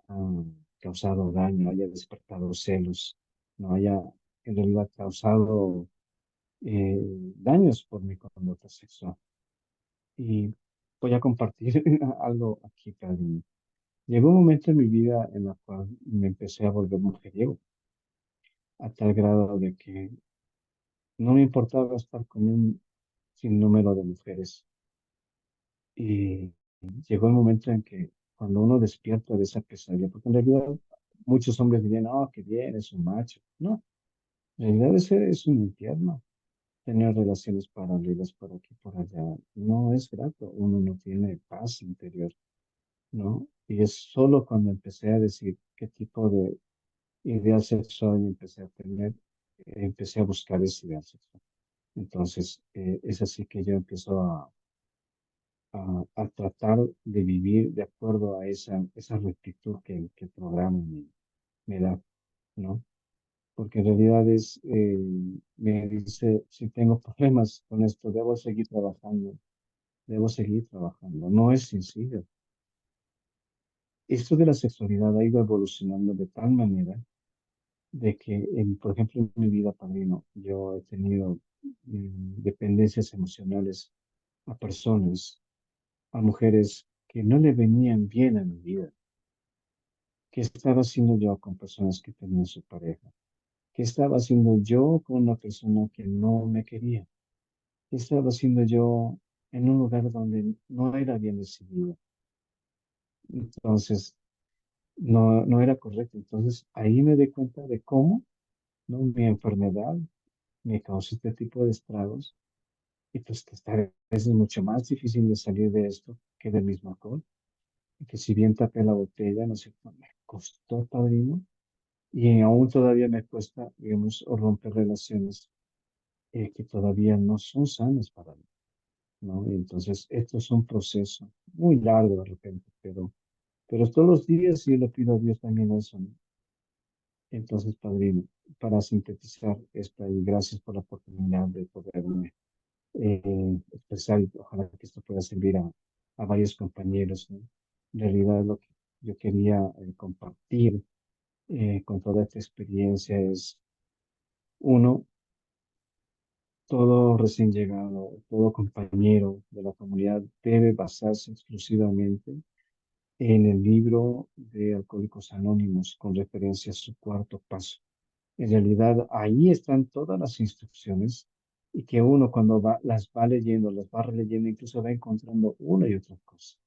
ah, causado daño, haya despertado celos, no haya en realidad causado daños por mi conducta sexual. Y voy a compartir algo aquí, Padrino. Llegó un momento en mi vida en la cual me empecé a volver mujeriego, a tal grado de que no me importaba estar con un sinnúmero de mujeres. Y llegó el momento en que cuando uno despierta de esa pesadilla, porque en realidad muchos hombres dirían, oh, qué bien, es un macho. No, en realidad ese es un infierno. Tener relaciones paralelas por aquí, por allá, no es grato. Uno no tiene paz interior, ¿no? Y es solo cuando empecé a decir qué tipo de ideal sexual empecé a tener, empecé a buscar ese ideal sexual. Entonces, es así que yo empiezo a tratar de vivir de acuerdo a esa rectitud que el programa me da, ¿no? Porque en realidad me dice, si tengo problemas con esto, debo seguir trabajando. No es sencillo. Esto de la sexualidad ha ido evolucionando de tal manera de que, por ejemplo, en mi vida, padrino, yo he tenido dependencias emocionales a personas, a mujeres que no le venían bien a mi vida. ¿Qué estaba haciendo yo con personas que tenían su pareja? ¿Qué estaba haciendo yo con una persona que no me quería? ¿Qué estaba haciendo yo en un lugar donde no era bien recibido? Entonces, no era correcto. Entonces, ahí me di cuenta de cómo, ¿no? Mi enfermedad me causó este tipo de estragos y pues que esta vez es mucho más difícil de salir de esto que del mismo alcohol. Y que si bien tapé la botella, ¿no es cierto? Me costó, padrino, y aún todavía me cuesta, digamos, romper relaciones que todavía no son sanas para mí, ¿no? Y entonces, esto es un proceso muy largo de repente, pero todos los días yo le pido a Dios también eso, ¿no? Entonces, padrino, para sintetizar esto, y gracias por la oportunidad de poderme expresar, y ojalá que esto pueda servir a varios compañeros, ¿no? En realidad, lo que yo quería compartir con toda esta experiencia es, uno, todo recién llegado, todo compañero de la comunidad debe basarse exclusivamente en el libro de Alcohólicos Anónimos con referencia a su cuarto paso. En realidad, ahí están todas las instrucciones y que uno cuando las va leyendo, las va releyendo, incluso va encontrando una y otra cosa,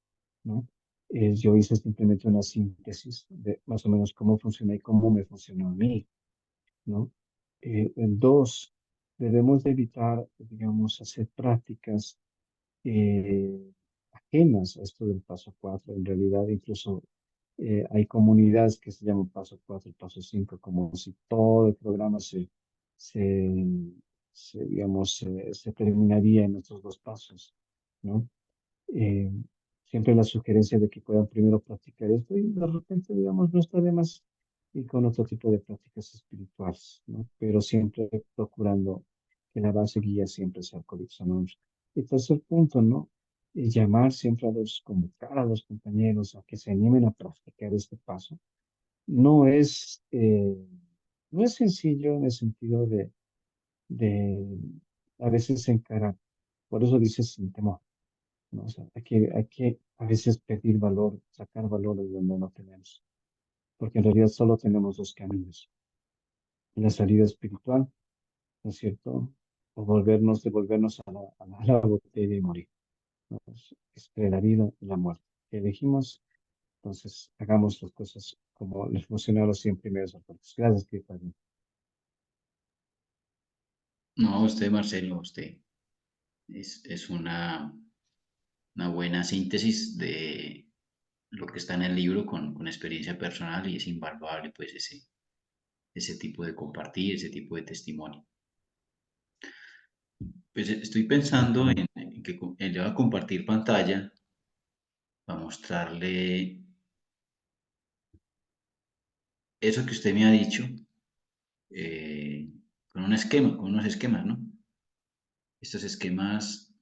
¿no? Yo hice simplemente una síntesis de más o menos cómo funciona y cómo me funcionó a mí, ¿no? El dos, debemos de evitar, digamos, hacer prácticas ajenas a esto del paso 4. En realidad, incluso hay comunidades que se llaman paso 4 y paso 5 como si todo el programa se, digamos, se terminaría en estos dos pasos, ¿no? eh, Siempre la sugerencia de que puedan primero practicar esto y de repente, digamos, no está de más ir con otro tipo de prácticas espirituales, ¿no? Pero siempre procurando que la base guía siempre sea Alcohólicos Anónimos. Y tercer punto, ¿no? Llamar siempre convocar a los compañeros a que se animen a practicar este paso. No es, eh, no es sencillo en el sentido de a veces encarar. Por eso dice sin temor, ¿no? O sea, hay que a veces pedir valor, sacar valor de donde no tenemos, porque en realidad solo tenemos dos caminos, la salida espiritual, ¿no es cierto? O devolvernos a la botella y morir, ¿no? Es entre la vida y la muerte. ¿Qué elegimos? Entonces, hagamos las cosas como les funcionó a los 100 primeros acuerdos. Gracias, Cristian. No, usted, Marcelo, usted es una buena síntesis de lo que está en el libro con experiencia personal y es invaluable pues ese tipo de compartir, ese tipo de testimonio. Pues estoy pensando Exactamente. en que le voy a compartir pantalla para mostrarle. eso que usted me ha dicho, con un esquema, con unos esquemas, ¿no? Estos esquemas,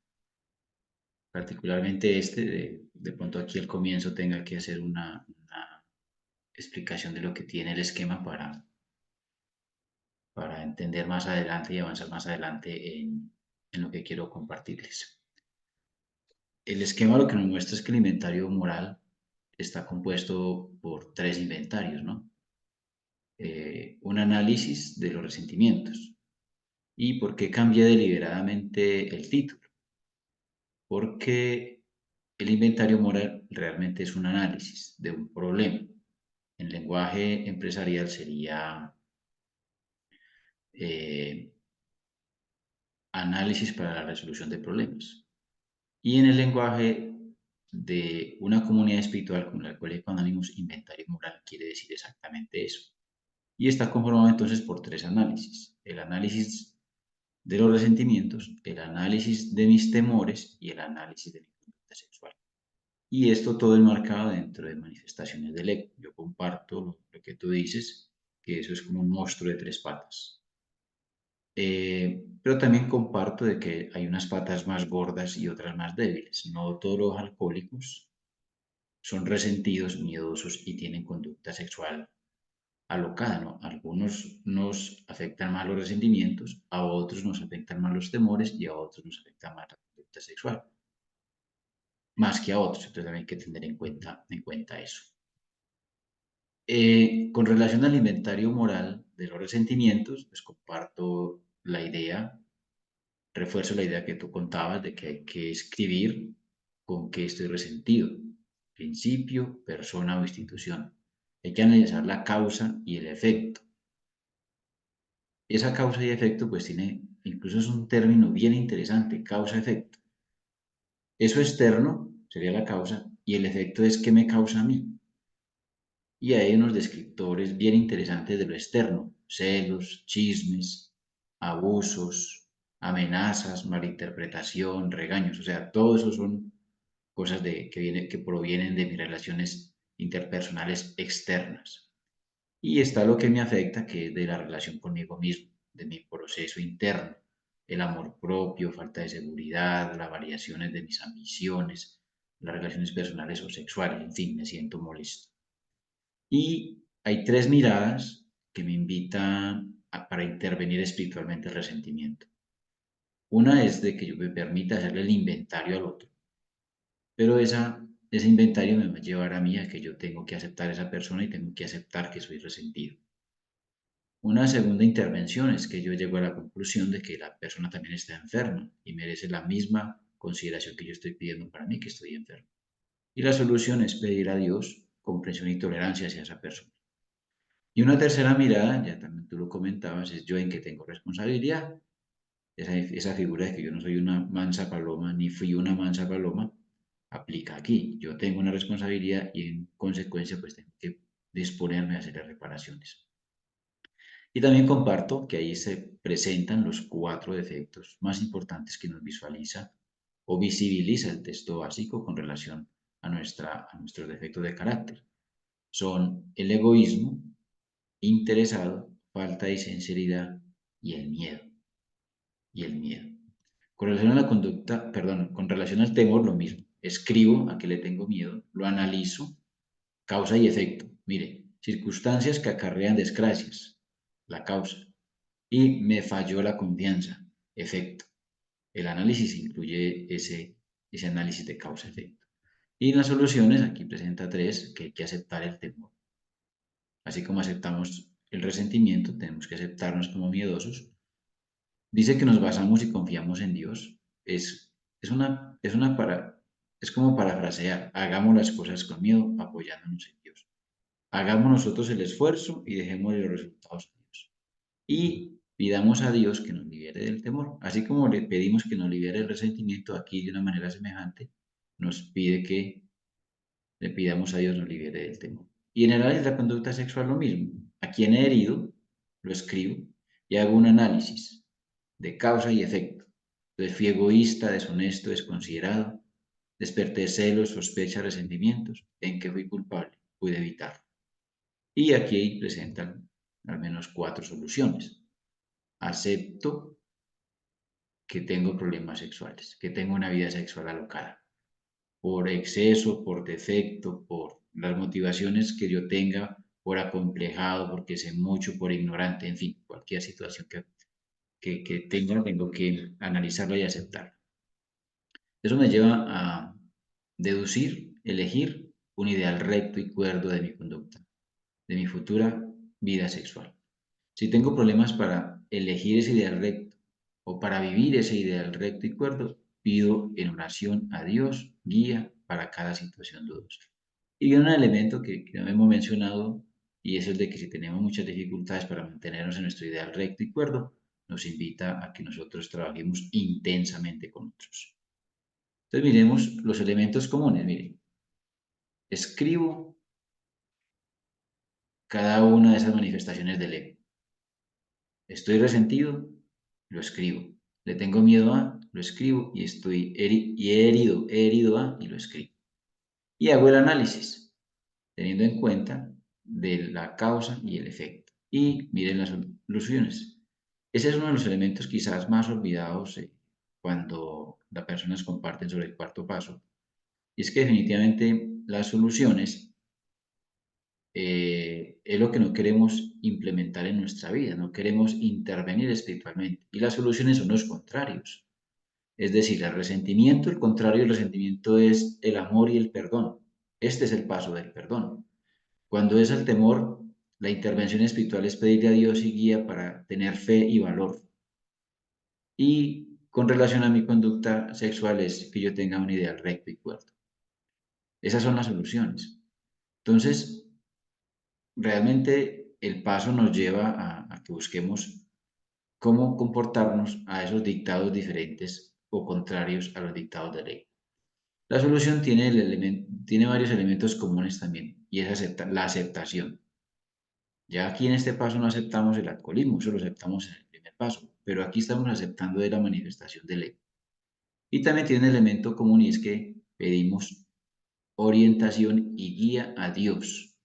particularmente de pronto aquí al comienzo tenga que hacer una explicación de lo que tiene el esquema para entender más adelante y avanzar más adelante en lo que quiero compartirles. El esquema lo que nos muestra es que el inventario moral está compuesto por tres inventarios, ¿no? Un análisis de los resentimientos. ¿Y por qué cambié deliberadamente el título? Porque el inventario moral realmente es un análisis de un problema. En lenguaje empresarial sería eh, análisis para la resolución de problemas. Y en el lenguaje de una comunidad espiritual como la Alcohólicos Anónimos, inventario moral quiere decir exactamente eso. Y está conformado entonces por tres análisis. El análisis de los resentimientos, el análisis de mis temores y el análisis de mi conducta sexual. Y esto todo enmarcado dentro de manifestaciones del ego. Yo comparto lo que tú dices, que eso es como un monstruo de tres patas. Pero también comparto de que hay unas patas más gordas y otras más débiles. No todos los alcohólicos son resentidos, miedosos y tienen conducta sexual alocada, ¿no? Algunos nos afectan más los resentimientos, a otros nos afectan más los temores y a otros nos afecta más la conducta sexual, más que a otros. Entonces también hay que tener en cuenta eso. Con relación al inventario moral de los resentimientos, pues comparto la idea, refuerzo la idea que tú contabas de que hay que escribir con qué estoy resentido, principio, persona o institución. Hay que analizar la causa y el efecto. Esa causa y efecto pues tiene, incluso es un término bien interesante, causa-efecto. Eso externo sería la causa y el efecto es qué me causa a mí. Y hay unos descriptores bien interesantes de lo externo, celos, chismes, abusos, amenazas, malinterpretación, regaños, o sea, todo eso son cosas que provienen de mis relaciones interpersonales externas. Y está lo que me afecta, que es de la relación conmigo mismo, de mi proceso interno, el amor propio, falta de seguridad, las variaciones de mis ambiciones, las relaciones personales o sexuales, en fin, me siento molesto. Y hay tres miradas que me invitan para intervenir espiritualmente el resentimiento. Una es de que yo me permita hacerle el inventario al otro, pero ese inventario me va a llevar a mí a que yo tengo que aceptar a esa persona y tengo que aceptar que soy resentido. Una segunda intervención es que yo llego a la conclusión de que la persona también está enferma y merece la misma consideración que yo estoy pidiendo para mí, que estoy enfermo. Y la solución es pedir a Dios comprensión y tolerancia hacia esa persona. Y una tercera mirada, ya también tú lo comentabas, es yo en que tengo responsabilidad. Esa figura de que yo no soy una mansa paloma, ni fui una mansa paloma, aplica aquí. Yo tengo una responsabilidad y en consecuencia pues tengo que disponerme a hacer las reparaciones. Y también comparto que ahí se presentan los cuatro defectos más importantes que nos visualiza o visibiliza el texto básico con relación a nuestros defectos de carácter. Son el egoísmo, interesado, falta de sinceridad y el miedo. Y el miedo. Con relación a la conducta, perdón, con relación al temor, lo mismo. Escribo a qué le tengo miedo, lo analizo, causa y efecto. Mire, circunstancias que acarrean desgracias, la causa. Y me falló la confianza, efecto. El análisis incluye ese análisis de causa-efecto. Y en las soluciones, aquí presenta tres, que hay que aceptar el temor. Así como aceptamos el resentimiento, tenemos que aceptarnos como miedosos. Dice que nos basamos y confiamos en Dios. Es como parafrasear, hagamos las cosas con miedo, apoyándonos en Dios. Hagamos nosotros el esfuerzo y dejemos los resultados a Dios. Y pidamos a Dios que nos libere del temor. Así como le pedimos que nos libere del resentimiento, aquí de una manera semejante nos pide que le pidamos a Dios nos libere del temor. Y en el análisis de la conducta sexual lo mismo. A quien he herido, lo escribo y hago un análisis de causa y efecto. Entonces fui egoísta, deshonesto, desconsiderado, desperté celos, sospechas, resentimientos. ¿En qué fui culpable? Pude evitarlo. Y aquí presentan al menos 4 soluciones. Acepto que tengo problemas sexuales, que tengo una vida sexual alocada, por exceso, por defecto, por las motivaciones que yo tenga, por acomplejado, porque sé mucho, por ignorante, en fin, cualquier situación que tenga, tengo que analizarla y aceptarla. Eso me lleva a deducir, elegir un ideal recto y cuerdo de mi conducta, de mi futura vida sexual. Si tengo problemas para elegir ese ideal recto o para vivir ese ideal recto y cuerdo, pido en oración a Dios guía para cada situación dudosa. Y un elemento que no hemos mencionado, y es el de que si tenemos muchas dificultades para mantenernos en nuestro ideal recto y cuerdo, nos invita a que nosotros trabajemos intensamente con otros. Entonces miremos los elementos comunes. Miren, escribo cada una de esas manifestaciones del ego. Estoy resentido, lo escribo. Le tengo miedo a, lo escribo. Y he herido a, y lo escribo. Y hago el análisis, teniendo en cuenta de la causa y el efecto. Y miren las soluciones. Ese es uno de los elementos quizás más olvidados cuando las personas comparten sobre el cuarto paso. Y es que definitivamente las soluciones es lo que no queremos implementar en nuestra vida, no queremos intervenir espiritualmente. Y las soluciones son los contrarios. Es decir, el resentimiento, el contrario del resentimiento es el amor y el perdón. Este es el paso del perdón. Cuando es el temor, la intervención espiritual es pedirle a Dios y guía para tener fe y valor. Y con relación a mi conducta sexual es que yo tenga un ideal recto y cuerdo. Esas son las soluciones. Entonces, realmente el paso nos lleva a que busquemos cómo comportarnos a esos dictados diferentes o contrarios a los dictados de ley. La solución tiene, tiene varios elementos comunes también, y es la aceptación. Ya aquí en este paso no aceptamos el alcoholismo, eso lo aceptamos en el primer paso, pero aquí estamos aceptando de la manifestación de ley. Y también tiene un elemento común y es que pedimos orientación y guía a Dios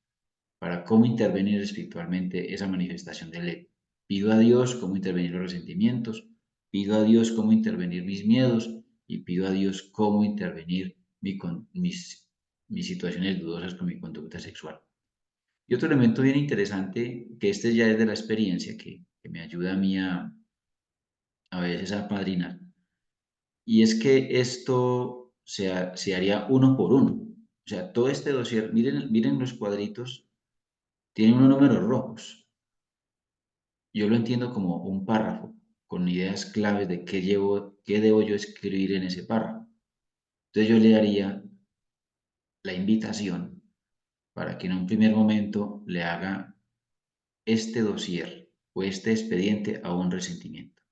para cómo intervenir espiritualmente esa manifestación de ley. Pido a Dios cómo intervenir los resentimientos, pido a Dios cómo intervenir mis miedos y pido a Dios cómo intervenir mis situaciones dudosas con mi conducta sexual. Y otro elemento bien interesante, que este ya es de la experiencia, que me ayuda a mí a veces a padrinar, y es que esto se haría uno por uno. O sea, todo este dossier, miren los cuadritos, tienen unos números rojos. Yo lo entiendo como un párrafo con ideas claves de qué debo yo escribir en ese párrafo. Entonces yo le daría la invitación para que en un primer momento le haga este dossier o este expediente a un resentimiento,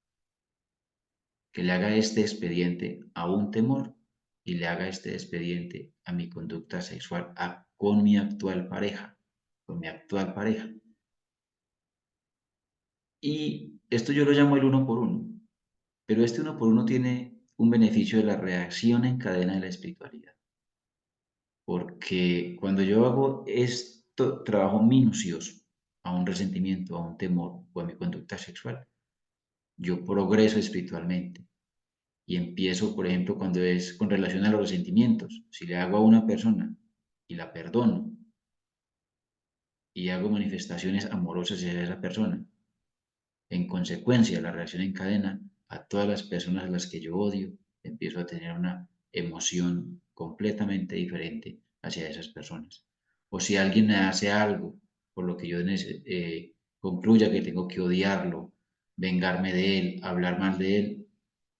que le haga este expediente a un temor y le haga este expediente a mi conducta sexual con mi actual pareja, con mi actual pareja. Y esto yo lo llamo el uno por uno. Pero este uno por uno tiene un beneficio de la reacción en cadena de la espiritualidad. Porque cuando yo hago esto, trabajo minucioso a un resentimiento, a un temor o a mi conducta sexual, yo progreso espiritualmente. Y empiezo, por ejemplo, cuando es con relación a los resentimientos. Si le hago a una persona y la perdono y hago manifestaciones amorosas hacia esa persona, en consecuencia, la reacción en cadena a todas las personas a las que yo odio, empiezo a tener una emoción completamente diferente hacia esas personas. O si alguien me hace algo por lo que yo concluya que tengo que odiarlo, vengarme de él, hablar mal de él,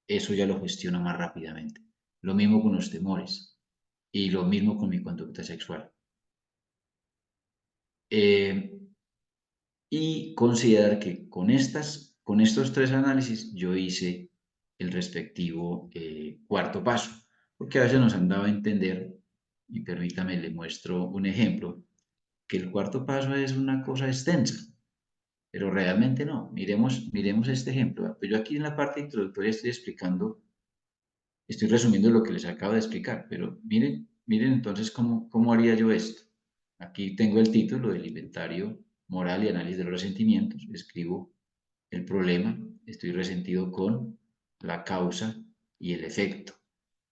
eso ya lo gestiono más rápidamente. Lo mismo con los temores y lo mismo con mi conducta sexual. Eh, y considerar que con estos tres análisis yo hice el respectivo cuarto paso, porque a veces nos han dado a entender, y permítame le muestro un ejemplo, que el cuarto paso es una cosa extensa, pero realmente no. Miremos este ejemplo. Yo aquí en la parte introductoria estoy explicando, estoy resumiendo lo que les acabo de explicar, pero miren entonces cómo haría yo esto. Aquí tengo el título del inventario moral y análisis de los resentimientos. Escribo el problema, estoy resentido con la causa y el efecto.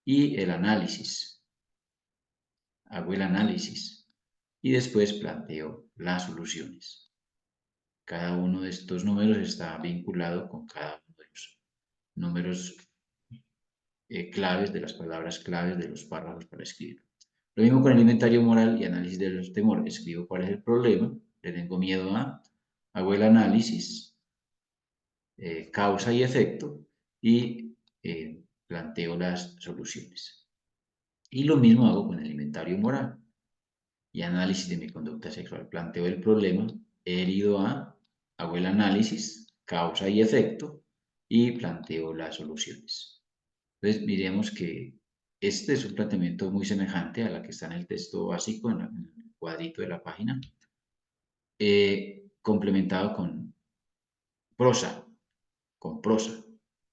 Y el análisis, hago el análisis y después planteo las soluciones. Cada uno de estos números está vinculado con cada uno de los números claves, de las palabras claves de los párrafos para escribir. Lo mismo con el inventario moral y análisis de los temores. Escribo cuál es el problema, le tengo miedo a, hago el análisis, causa y efecto, y planteo las soluciones. Y lo mismo hago con el inventario moral y análisis de mi conducta sexual. Planteo el problema, he herido a, hago el análisis, causa y efecto, y planteo las soluciones. Entonces, miremos que este es un planteamiento muy semejante a la que está en el texto básico, en el cuadrito de la página, complementado prosa, con prosa.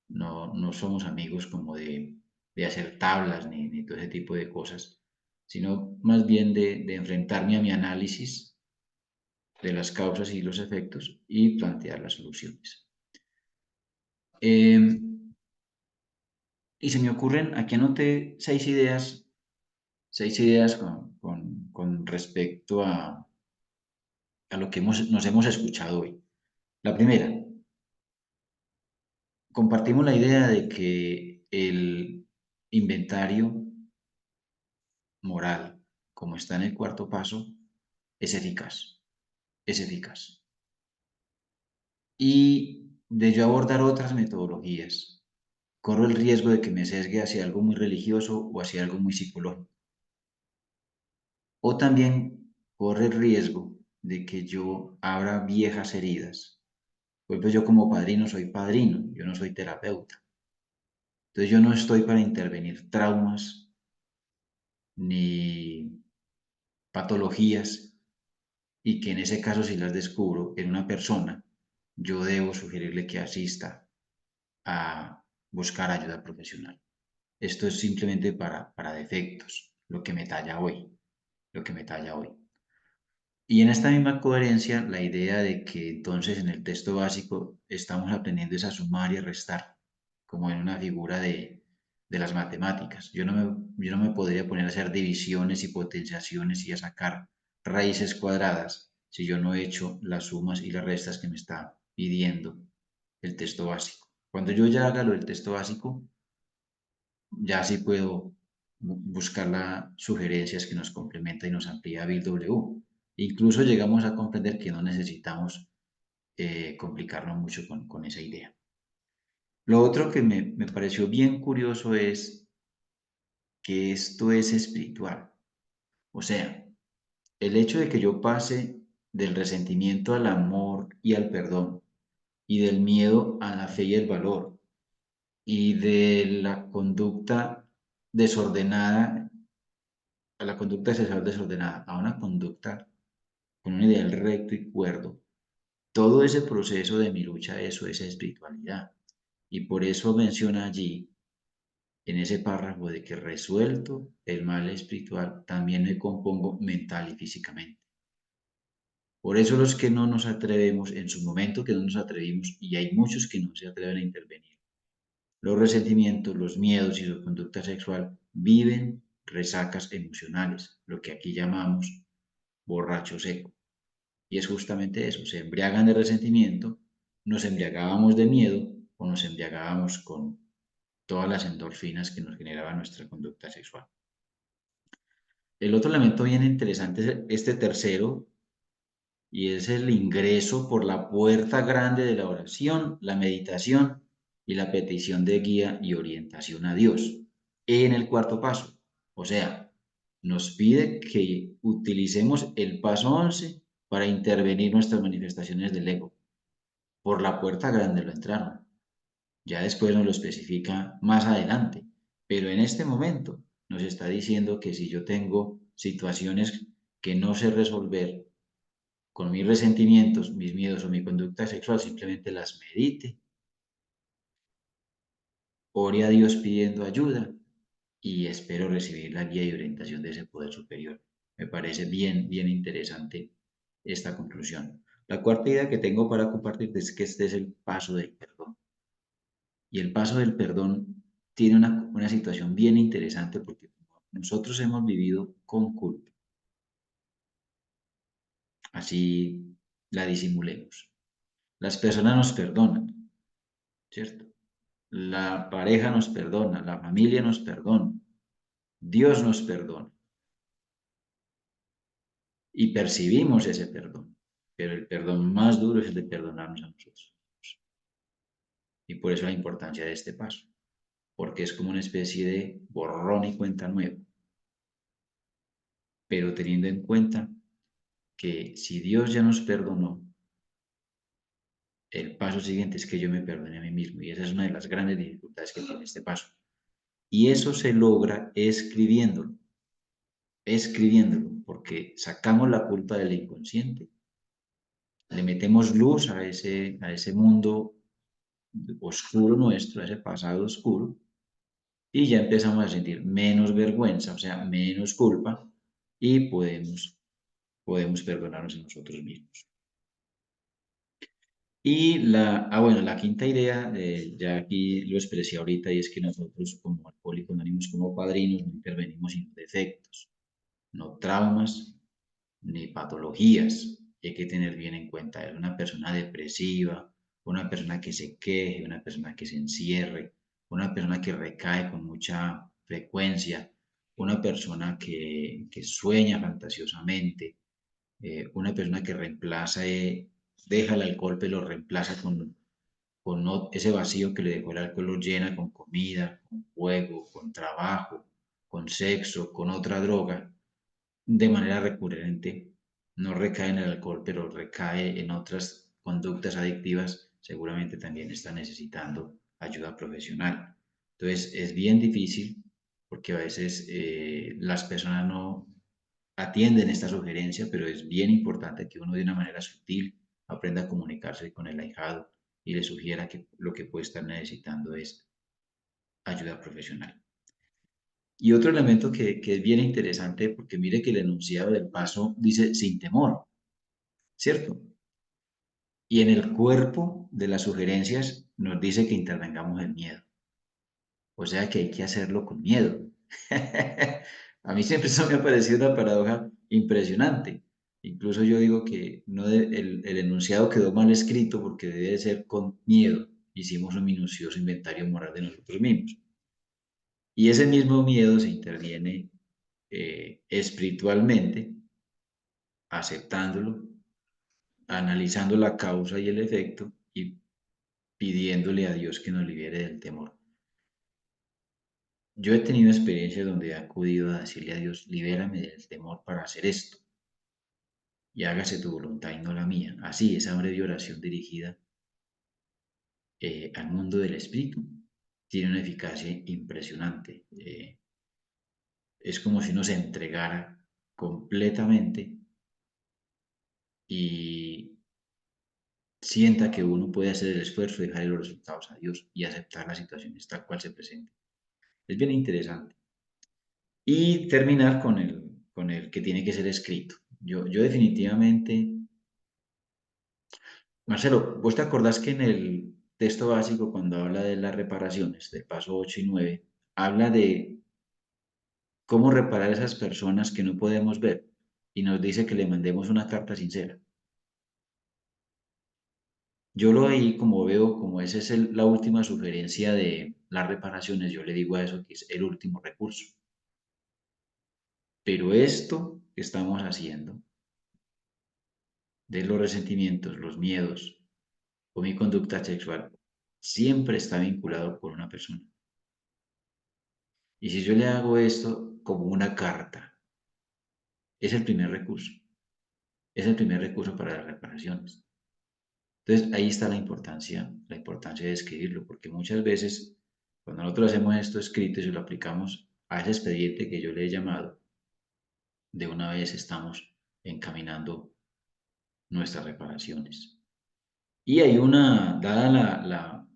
No somos amigos como de hacer tablas ni todo ese tipo de cosas, sino más bien de enfrentarme a mi análisis de las causas y los efectos y plantear las soluciones. Y se me ocurren, aquí anoté seis ideas con respecto a lo que nos hemos escuchado hoy. La primera, compartimos la idea de que el inventario moral, como está en el cuarto paso, es eficaz, es eficaz. Y de yo abordar otras metodologías, corro el riesgo de que me sesgue hacia algo muy religioso o hacia algo muy psicológico. O también corre el riesgo de que yo abra viejas heridas. Por ejemplo, yo como padrino soy padrino, yo no soy terapeuta. Entonces yo no estoy para intervenir traumas ni patologías y que en ese caso si las descubro en una persona, yo debo sugerirle que asista a buscar ayuda profesional. Esto es simplemente para defectos, lo que me talla hoy, lo que me talla hoy. Y en esta misma coherencia, la idea de que entonces en el texto básico estamos aprendiendo a sumar y a restar, como en una figura de las matemáticas. Yo no me podría poner a hacer divisiones y potenciaciones y a sacar raíces cuadradas si yo no he hecho las sumas y las restas que me está pidiendo el texto básico. Cuando yo ya haga lo del texto básico, ya sí puedo buscar las sugerencias que nos complementa y nos amplía Bill W. Incluso llegamos a comprender que no necesitamos complicarnos mucho con esa idea. Lo otro que me pareció bien curioso es que esto es espiritual. O sea, el hecho de que yo pase del resentimiento al amor y al perdón, y del miedo a la fe y el valor, y de la conducta desordenada a la conducta sexual desordenada, a una conducta con un ideal recto y cuerdo, todo ese proceso de mi lucha, eso es espiritualidad. Y por eso menciona allí, en ese párrafo, de que resuelto el mal espiritual, también me compongo mental y físicamente. Por eso los que no nos atrevemos, en su momento que no nos atrevimos, y hay muchos que no se atreven a intervenir, los resentimientos, los miedos y su conducta sexual viven resacas emocionales, lo que aquí llamamos borracho seco. Y es justamente eso, se embriagan de resentimiento, nos embriagábamos de miedo o nos embriagábamos con todas las endorfinas que nos generaba nuestra conducta sexual. El otro elemento bien interesante es este tercero, y es el ingreso por la puerta grande de la oración, la meditación y la petición de guía y orientación a Dios en el cuarto paso. O sea, nos pide que utilicemos el paso 11 para intervenir nuestras manifestaciones del ego. Por la puerta grande lo entraron. Ya después nos lo especifica más adelante. Pero en este momento nos está diciendo que si yo tengo situaciones que no sé resolver con mis resentimientos, mis miedos o mi conducta sexual, simplemente las medite, ore a Dios pidiendo ayuda y espero recibir la guía y orientación de ese poder superior. Me parece bien, bien interesante esta conclusión. La cuarta idea que tengo para compartir es que este es el paso del perdón. Y el paso del perdón tiene una situación bien interesante porque nosotros hemos vivido con culpa, así la disimulemos. Las personas nos perdonan, ¿cierto? La pareja nos perdona, la familia nos perdona, Dios nos perdona y percibimos ese perdón, pero el perdón más duro es el de perdonarnos a nosotros. Y por eso la importancia de este paso, porque es como una especie de borrón y cuenta nueva, pero teniendo en cuenta que si Dios ya nos perdonó, el paso siguiente es que yo me perdone a mí mismo. Y esa es una de las grandes dificultades que tiene este paso. Y eso se logra escribiéndolo, porque sacamos la culpa del inconsciente, le metemos luz a ese mundo oscuro nuestro, a ese pasado oscuro, y ya empezamos a sentir menos vergüenza, o sea, menos culpa, y podemos perdonarnos a nosotros mismos. Y bueno, la quinta idea, ya aquí lo expresé ahorita, y es que nosotros como Alcohólicos Anónimos, como padrinos, no intervenimos en defectos, no traumas, ni patologías. Hay que tener bien en cuenta, es una persona depresiva, una persona que se queje, una persona que se encierre, una persona que recae con mucha frecuencia, una persona que sueña fantasiosamente, una persona que deja el alcohol, pero lo reemplaza con ese vacío que le dejó el alcohol, lo llena con comida, con juego, con trabajo, con sexo, con otra droga, de manera recurrente. No recae en el alcohol, pero recae en otras conductas adictivas, seguramente también está necesitando ayuda profesional. Entonces es bien difícil porque a veces las personas no atienden esta sugerencia, pero es bien importante que uno de una manera sutil aprenda a comunicarse con el ahijado y le sugiera que lo que puede estar necesitando es ayuda profesional. Y otro elemento que es bien interesante, porque mire que el enunciado del paso dice sin temor, ¿cierto? Y en el cuerpo de las sugerencias nos dice que intervengamos el miedo. O sea que hay que hacerlo con miedo. A mí siempre eso me ha parecido una paradoja impresionante. Incluso yo digo que no el enunciado quedó mal escrito porque debe ser con miedo. Hicimos un minucioso inventario moral de nosotros mismos. Y ese mismo miedo se interviene espiritualmente, aceptándolo, analizando la causa y el efecto y pidiéndole a Dios que nos libere del temor. Yo he tenido experiencias donde he acudido a decirle a Dios, libérame del temor para hacer esto y hágase tu voluntad y no la mía. Así, esa breve oración dirigida al mundo del espíritu tiene una eficacia impresionante. Es como si uno se entregara completamente y sienta que uno puede hacer el esfuerzo de dejar los resultados a Dios y aceptar las situaciones tal cual se presenten. Es bien interesante. Y terminar con el que tiene que ser escrito. Yo definitivamente, Marcelo, ¿vos te acordás que en el texto básico, cuando habla de las reparaciones, del paso 8 y 9, habla de cómo reparar a esas personas que no podemos ver y nos dice que le mandemos una carta sincera? Yo lo ahí como veo, como esa es la última sugerencia de las reparaciones, yo le digo a eso que es el último recurso. Pero esto que estamos haciendo, de los resentimientos, los miedos o mi conducta sexual, siempre está vinculado con una persona. Y si yo le hago esto como una carta, es el primer recurso. Es el primer recurso para las reparaciones. Entonces ahí está la importancia de escribirlo, porque muchas veces cuando nosotros hacemos esto escrito y se lo aplicamos a ese expediente que yo le he llamado, de una vez estamos encaminando nuestras reparaciones. Y hay dada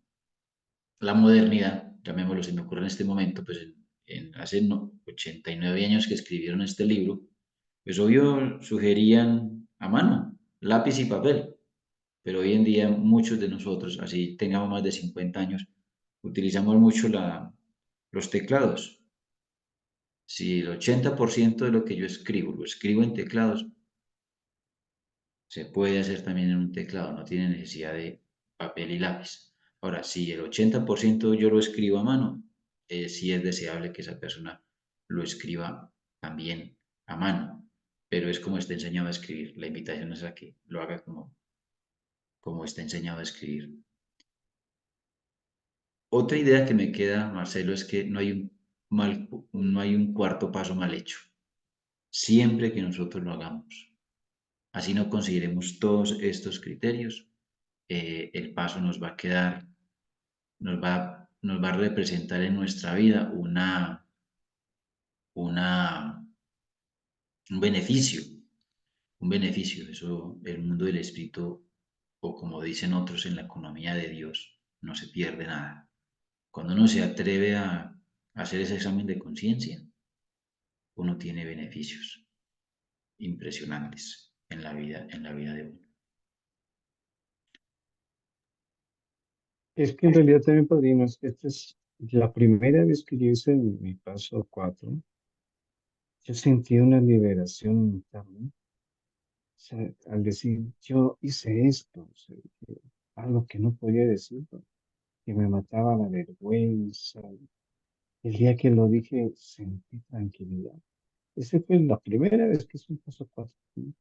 la modernidad, llamémoslo, se me ocurre en este momento, pues hace 89 años que escribieron este libro, Pues obvio sugerían a mano, lápiz y papel, pero hoy en día muchos de nosotros, así tengamos más de 50 años, utilizamos mucho los teclados. Si el 80% de lo que yo escribo lo escribo en teclados, se puede hacer también en un teclado, no tiene necesidad de papel y lápiz. Ahora, si el 80% yo lo escribo a mano, sí es deseable que esa persona lo escriba también a mano, pero es como está enseñado a escribir. La invitación es a que lo haga como está enseñado a escribir. Otra idea que me queda, Marcelo, es que no hay un cuarto paso mal hecho, siempre que nosotros lo hagamos. Así no consideremos todos estos criterios, el paso nos va a quedar, nos va a representar en nuestra vida una, un beneficio, un beneficio. Eso, el mundo del espíritu, o como dicen otros en la economía de Dios, no se pierde nada. Cuando uno se atreve a hacer ese examen de conciencia, uno tiene beneficios impresionantes en la vida de uno. Es que en realidad también, padrinos, esta es la primera vez que yo hice mi paso 4. Yo sentí una liberación interna, o sea, al decir, yo hice esto, o sea, algo que no podía decir, ¿no? Que me mataba la vergüenza. El día que lo dije, sentí tranquilidad. Esa fue la primera vez que hice un paso 4. ¿No?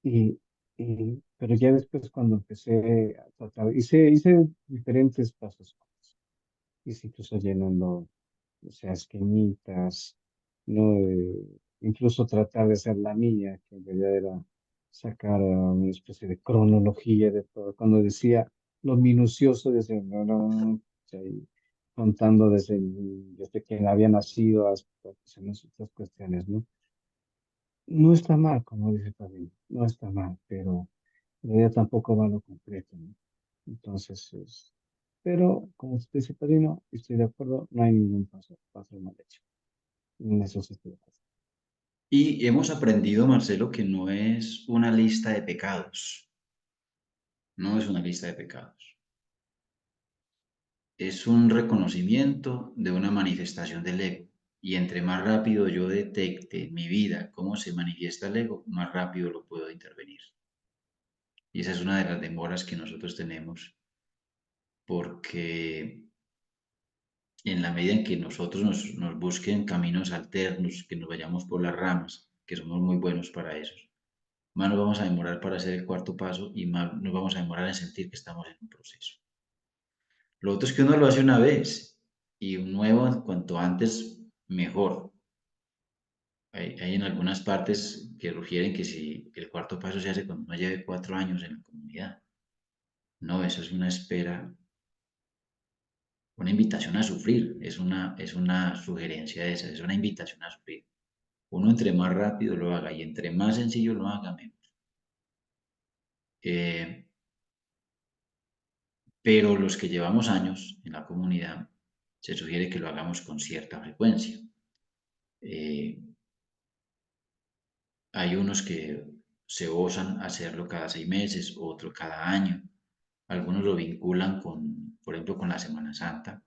Y, pero ya después cuando empecé a tratar, hice diferentes pasos. Hice incluso llenando, o sea, esquemitas, ¿no? Incluso tratar de hacer la mía, que en realidad era sacar una especie de cronología de todo. Cuando decía lo minucioso, decía, no, no, no, o sea, y contando desde que había nacido hasta pues, en otras cuestiones, ¿no? No está mal, como dice también, no está mal, pero en realidad tampoco va a lo concreto, ¿no? Entonces, pero como usted dice, padrino, estoy de acuerdo, no hay ningún paso mal hecho. En eso sí estoy de acuerdo. Y hemos aprendido, Marcelo, que no es una lista de pecados, no es una lista de pecados. Es un reconocimiento de una manifestación del ego. Y entre más rápido yo detecte en mi vida cómo se manifiesta el ego, más rápido lo puedo intervenir. Y esa es una de las demoras que nosotros tenemos, porque en la medida en que nosotros nos busquen caminos alternos, que nos vayamos por las ramas, que somos muy buenos para eso, más nos vamos a demorar para hacer el cuarto paso y más nos vamos a demorar en sentir que estamos en un proceso. Lo otro es que uno lo hace una vez y un nuevo, cuanto antes, mejor. Hay en algunas partes que sugieren que si el cuarto paso se hace cuando uno lleve 4 años en la comunidad. No, eso es una espera, una invitación a sufrir, es una sugerencia de esa, es una invitación a sufrir. Uno entre más rápido lo haga y entre más sencillo lo haga, mejor. Eh, pero los que llevamos años en la comunidad, se sugiere que lo hagamos con cierta frecuencia. Eh, Hay unos que se osan hacerlo cada 6 meses, otros cada año. Algunos lo vinculan con, por ejemplo, con la Semana Santa,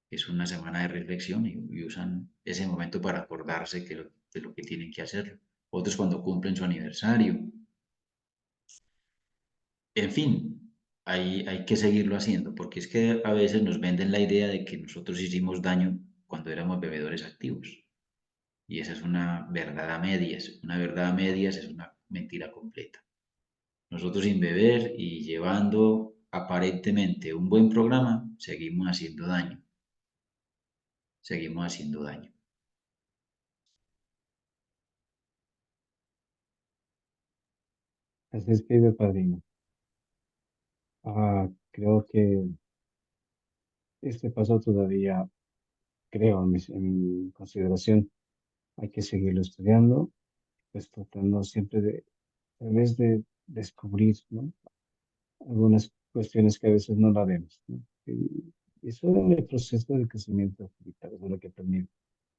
que es una semana de reflexión y usan ese momento para acordarse de lo que tienen que hacer. Otros cuando cumplen su aniversario. En fin, hay que seguirlo haciendo, porque es que a veces nos venden la idea de que nosotros hicimos daño cuando éramos bebedores activos. Y esa es una verdad a medias. Una verdad a medias es una mentira completa. Nosotros sin beber y llevando aparentemente un buen programa, seguimos haciendo daño. Seguimos haciendo daño. Así es, querido padrino. Creo que este paso todavía, creo, en mi consideración, hay que seguirlo estudiando, pues tratando siempre de, tal vez de descubrir, ¿no? Algunas cuestiones que a veces no la vemos, ¿no? Y eso en el proceso de crecimiento espiritual, eso es lo que aprendí.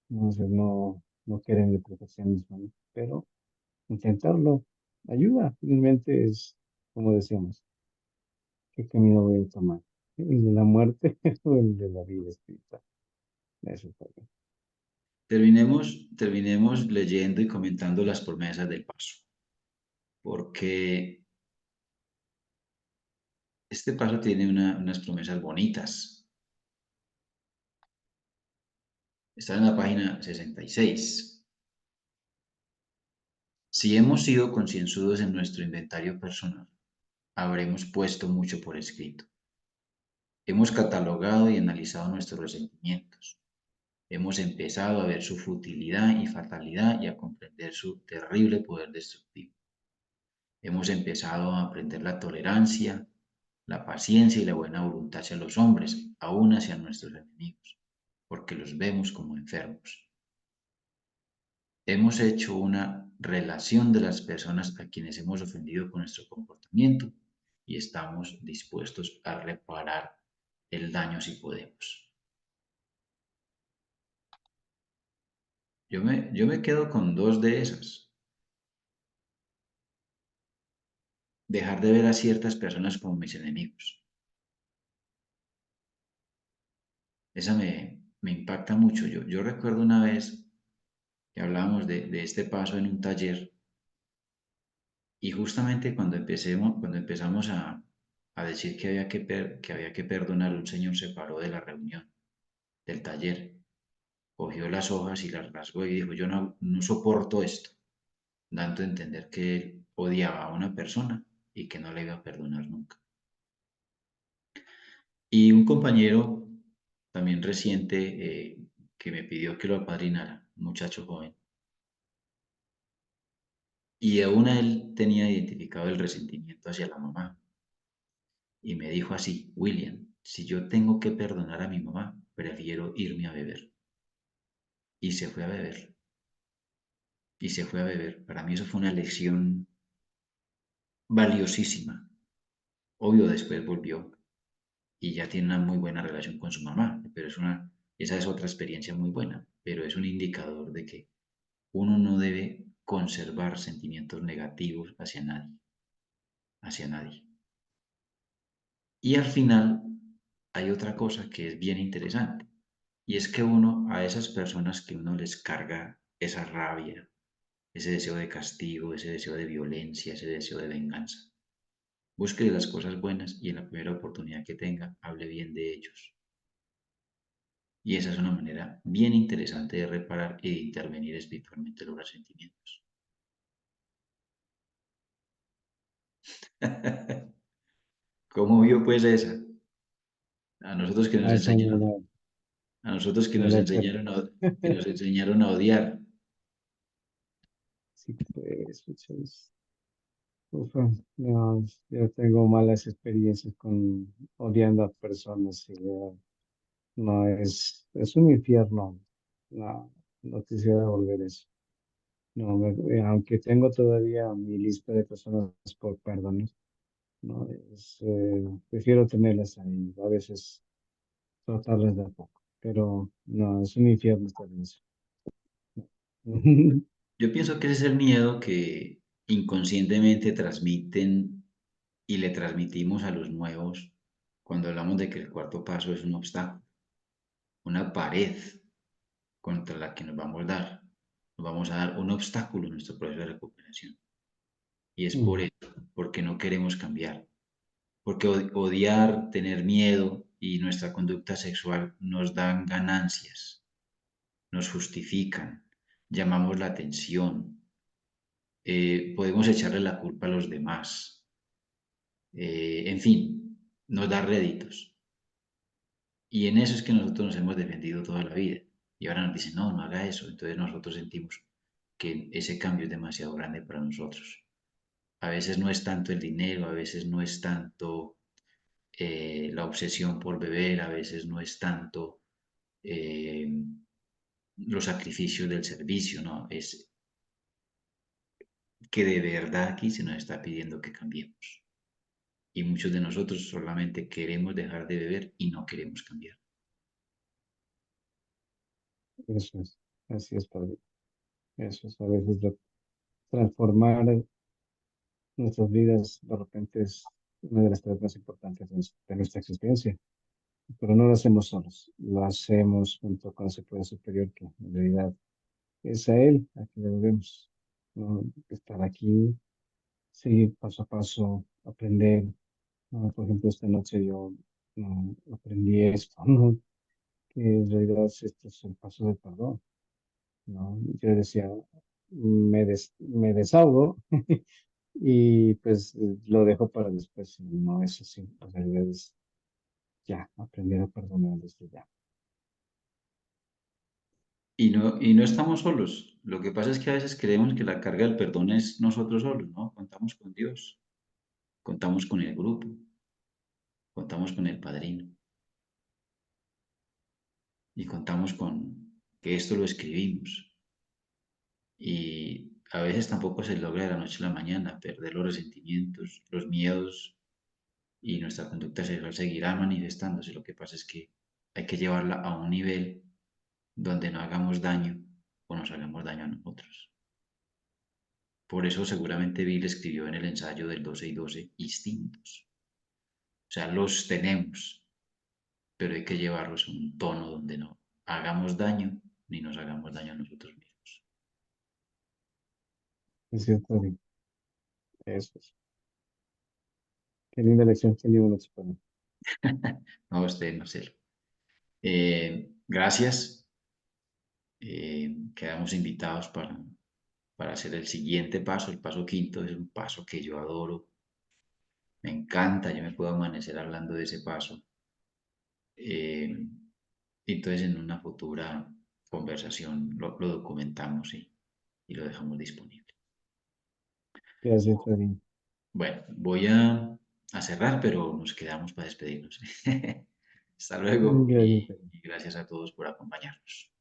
No, o sea, no. no quieren el perfeccionismo, ¿no? Pero intentarlo ayuda. Finalmente es, como decíamos, ¿qué camino voy a tomar? ¿El de la muerte o el de la vida espiritual? Eso está bien. Terminemos leyendo y comentando las promesas del paso, porque este paso tiene unas promesas bonitas. Está en la página 66. Si hemos sido concienzudos en nuestro inventario personal, habremos puesto mucho por escrito. Hemos catalogado y analizado nuestros resentimientos. Hemos empezado a ver su futilidad y fatalidad y a comprender su terrible poder destructivo. Hemos empezado a aprender la tolerancia, la paciencia y la buena voluntad hacia los hombres, aún hacia nuestros enemigos, porque los vemos como enfermos. Hemos hecho una relación de las personas a quienes hemos ofendido con nuestro comportamiento y estamos dispuestos a reparar el daño si podemos. Yo me quedo con dos de esas. Dejar de ver a ciertas personas como mis enemigos. Esa me impacta mucho. Yo recuerdo una vez que hablábamos de este paso en un taller y justamente cuando empezamos a decir que había que perdonar, un señor se paró de la reunión, del taller, cogió las hojas y las rasgó y dijo, yo no soporto esto, dando a entender que él odiaba a una persona y que no le iba a perdonar nunca. Y un compañero también reciente que me pidió que lo apadrinara, un muchacho joven, y aún él tenía identificado el resentimiento hacia la mamá. Y me dijo así, William, si yo tengo que perdonar a mi mamá, prefiero irme a beber. Y se fue a beber. Y se fue a beber. Para mí eso fue una lección valiosísima. Obvio, después volvió y ya tiene una muy buena relación con su mamá, pero esa es otra experiencia muy buena, pero es un indicador de que uno no debe conservar sentimientos negativos hacia nadie. Y al final hay otra cosa que es bien interesante, y es que uno a esas personas que uno les carga esa rabia, ese deseo de castigo, ese deseo de violencia, ese deseo de venganza, busque las cosas buenas y en la primera oportunidad que tenga, hable bien de ellos. Y esa es una manera bien interesante de reparar y de intervenir espiritualmente los resentimientos. ¿Cómo vio pues esa? A nosotros que nos Ah, esa enseñaron, a nosotros no la he que nos enseñaron a odiar. Sí, pues, muchas. Ufa, no, yo tengo malas experiencias con odiando a personas y no es un infierno. No, no quisiera volver eso. No, aunque tengo todavía mi lista de personas por perdonar, no, prefiero tenerlas ahí, a veces tratarlas de a poco, pero no, es un infierno estar en eso. Yo pienso que ese es el miedo que inconscientemente transmiten y le transmitimos a los nuevos cuando hablamos de que el cuarto paso es un obstáculo, una pared contra la que nos vamos a dar. Nos vamos a dar un obstáculo en nuestro proceso de recuperación. Y es por Mm, eso, porque no queremos cambiar. Porque odiar, tener miedo y nuestra conducta sexual nos dan ganancias, nos justifican, llamamos la atención, podemos echarle la culpa a los demás, en fin, nos da réditos. Y en eso es que nosotros nos hemos defendido toda la vida. Y ahora nos dicen, no, no haga eso. Entonces nosotros sentimos que ese cambio es demasiado grande para nosotros. A veces no es tanto el dinero, a veces no es tanto la obsesión por beber, a veces no es tanto eh, los sacrificios del servicio, no, es que de verdad aquí se nos está pidiendo que cambiemos. Y muchos de nosotros solamente queremos dejar de beber y no queremos cambiar. eso es, así es, padre. Eso es a veces transformar nuestras vidas de repente es una de las tareas más importantes de nuestra existencia, pero no lo hacemos solos, lo hacemos junto con ese poder superior que en realidad es a Él a quien le debemos, ¿no? Estar aquí, seguir paso a paso, aprender. ¿No? Por ejemplo, esta noche yo aprendí esto, ¿no? Que en realidad este es el paso del perdón, ¿no? Yo decía, me desahogo y pues lo dejo para después, y no es así, en realidad es ya, aprender a perdonar desde ya. Y no estamos solos. Lo que pasa es que a veces creemos que la carga del perdón es nosotros solos, ¿no? Contamos con Dios, contamos con el grupo, contamos con el padrino y contamos con que esto lo escribimos. Y a veces tampoco se logra de la noche a la mañana perder los resentimientos, los miedos y nuestra conducta sexual seguirá manifestándose. Lo que pasa es que hay que llevarla a un nivel donde no hagamos daño o nos hagamos daño a nosotros. Por eso seguramente Bill escribió en el ensayo del 12 y 12 instintos. O sea, los tenemos, pero hay que llevarlos a un tono donde no hagamos daño ni nos hagamos daño a nosotros mismos. Es cierto, David, eso es. Qué linda lección, qué lindo español. No, usted, Marcelo. Gracias. Quedamos invitados para hacer el siguiente paso. El paso quinto es un paso que yo adoro. Me encanta. Yo me puedo amanecer hablando de ese paso. Eh, entonces, en una futura conversación lo documentamos y lo dejamos disponible. Gracias, David. Bueno, voy a cerrar, pero nos quedamos para despedirnos. Hasta luego Gracias, David. y gracias a todos por acompañarnos.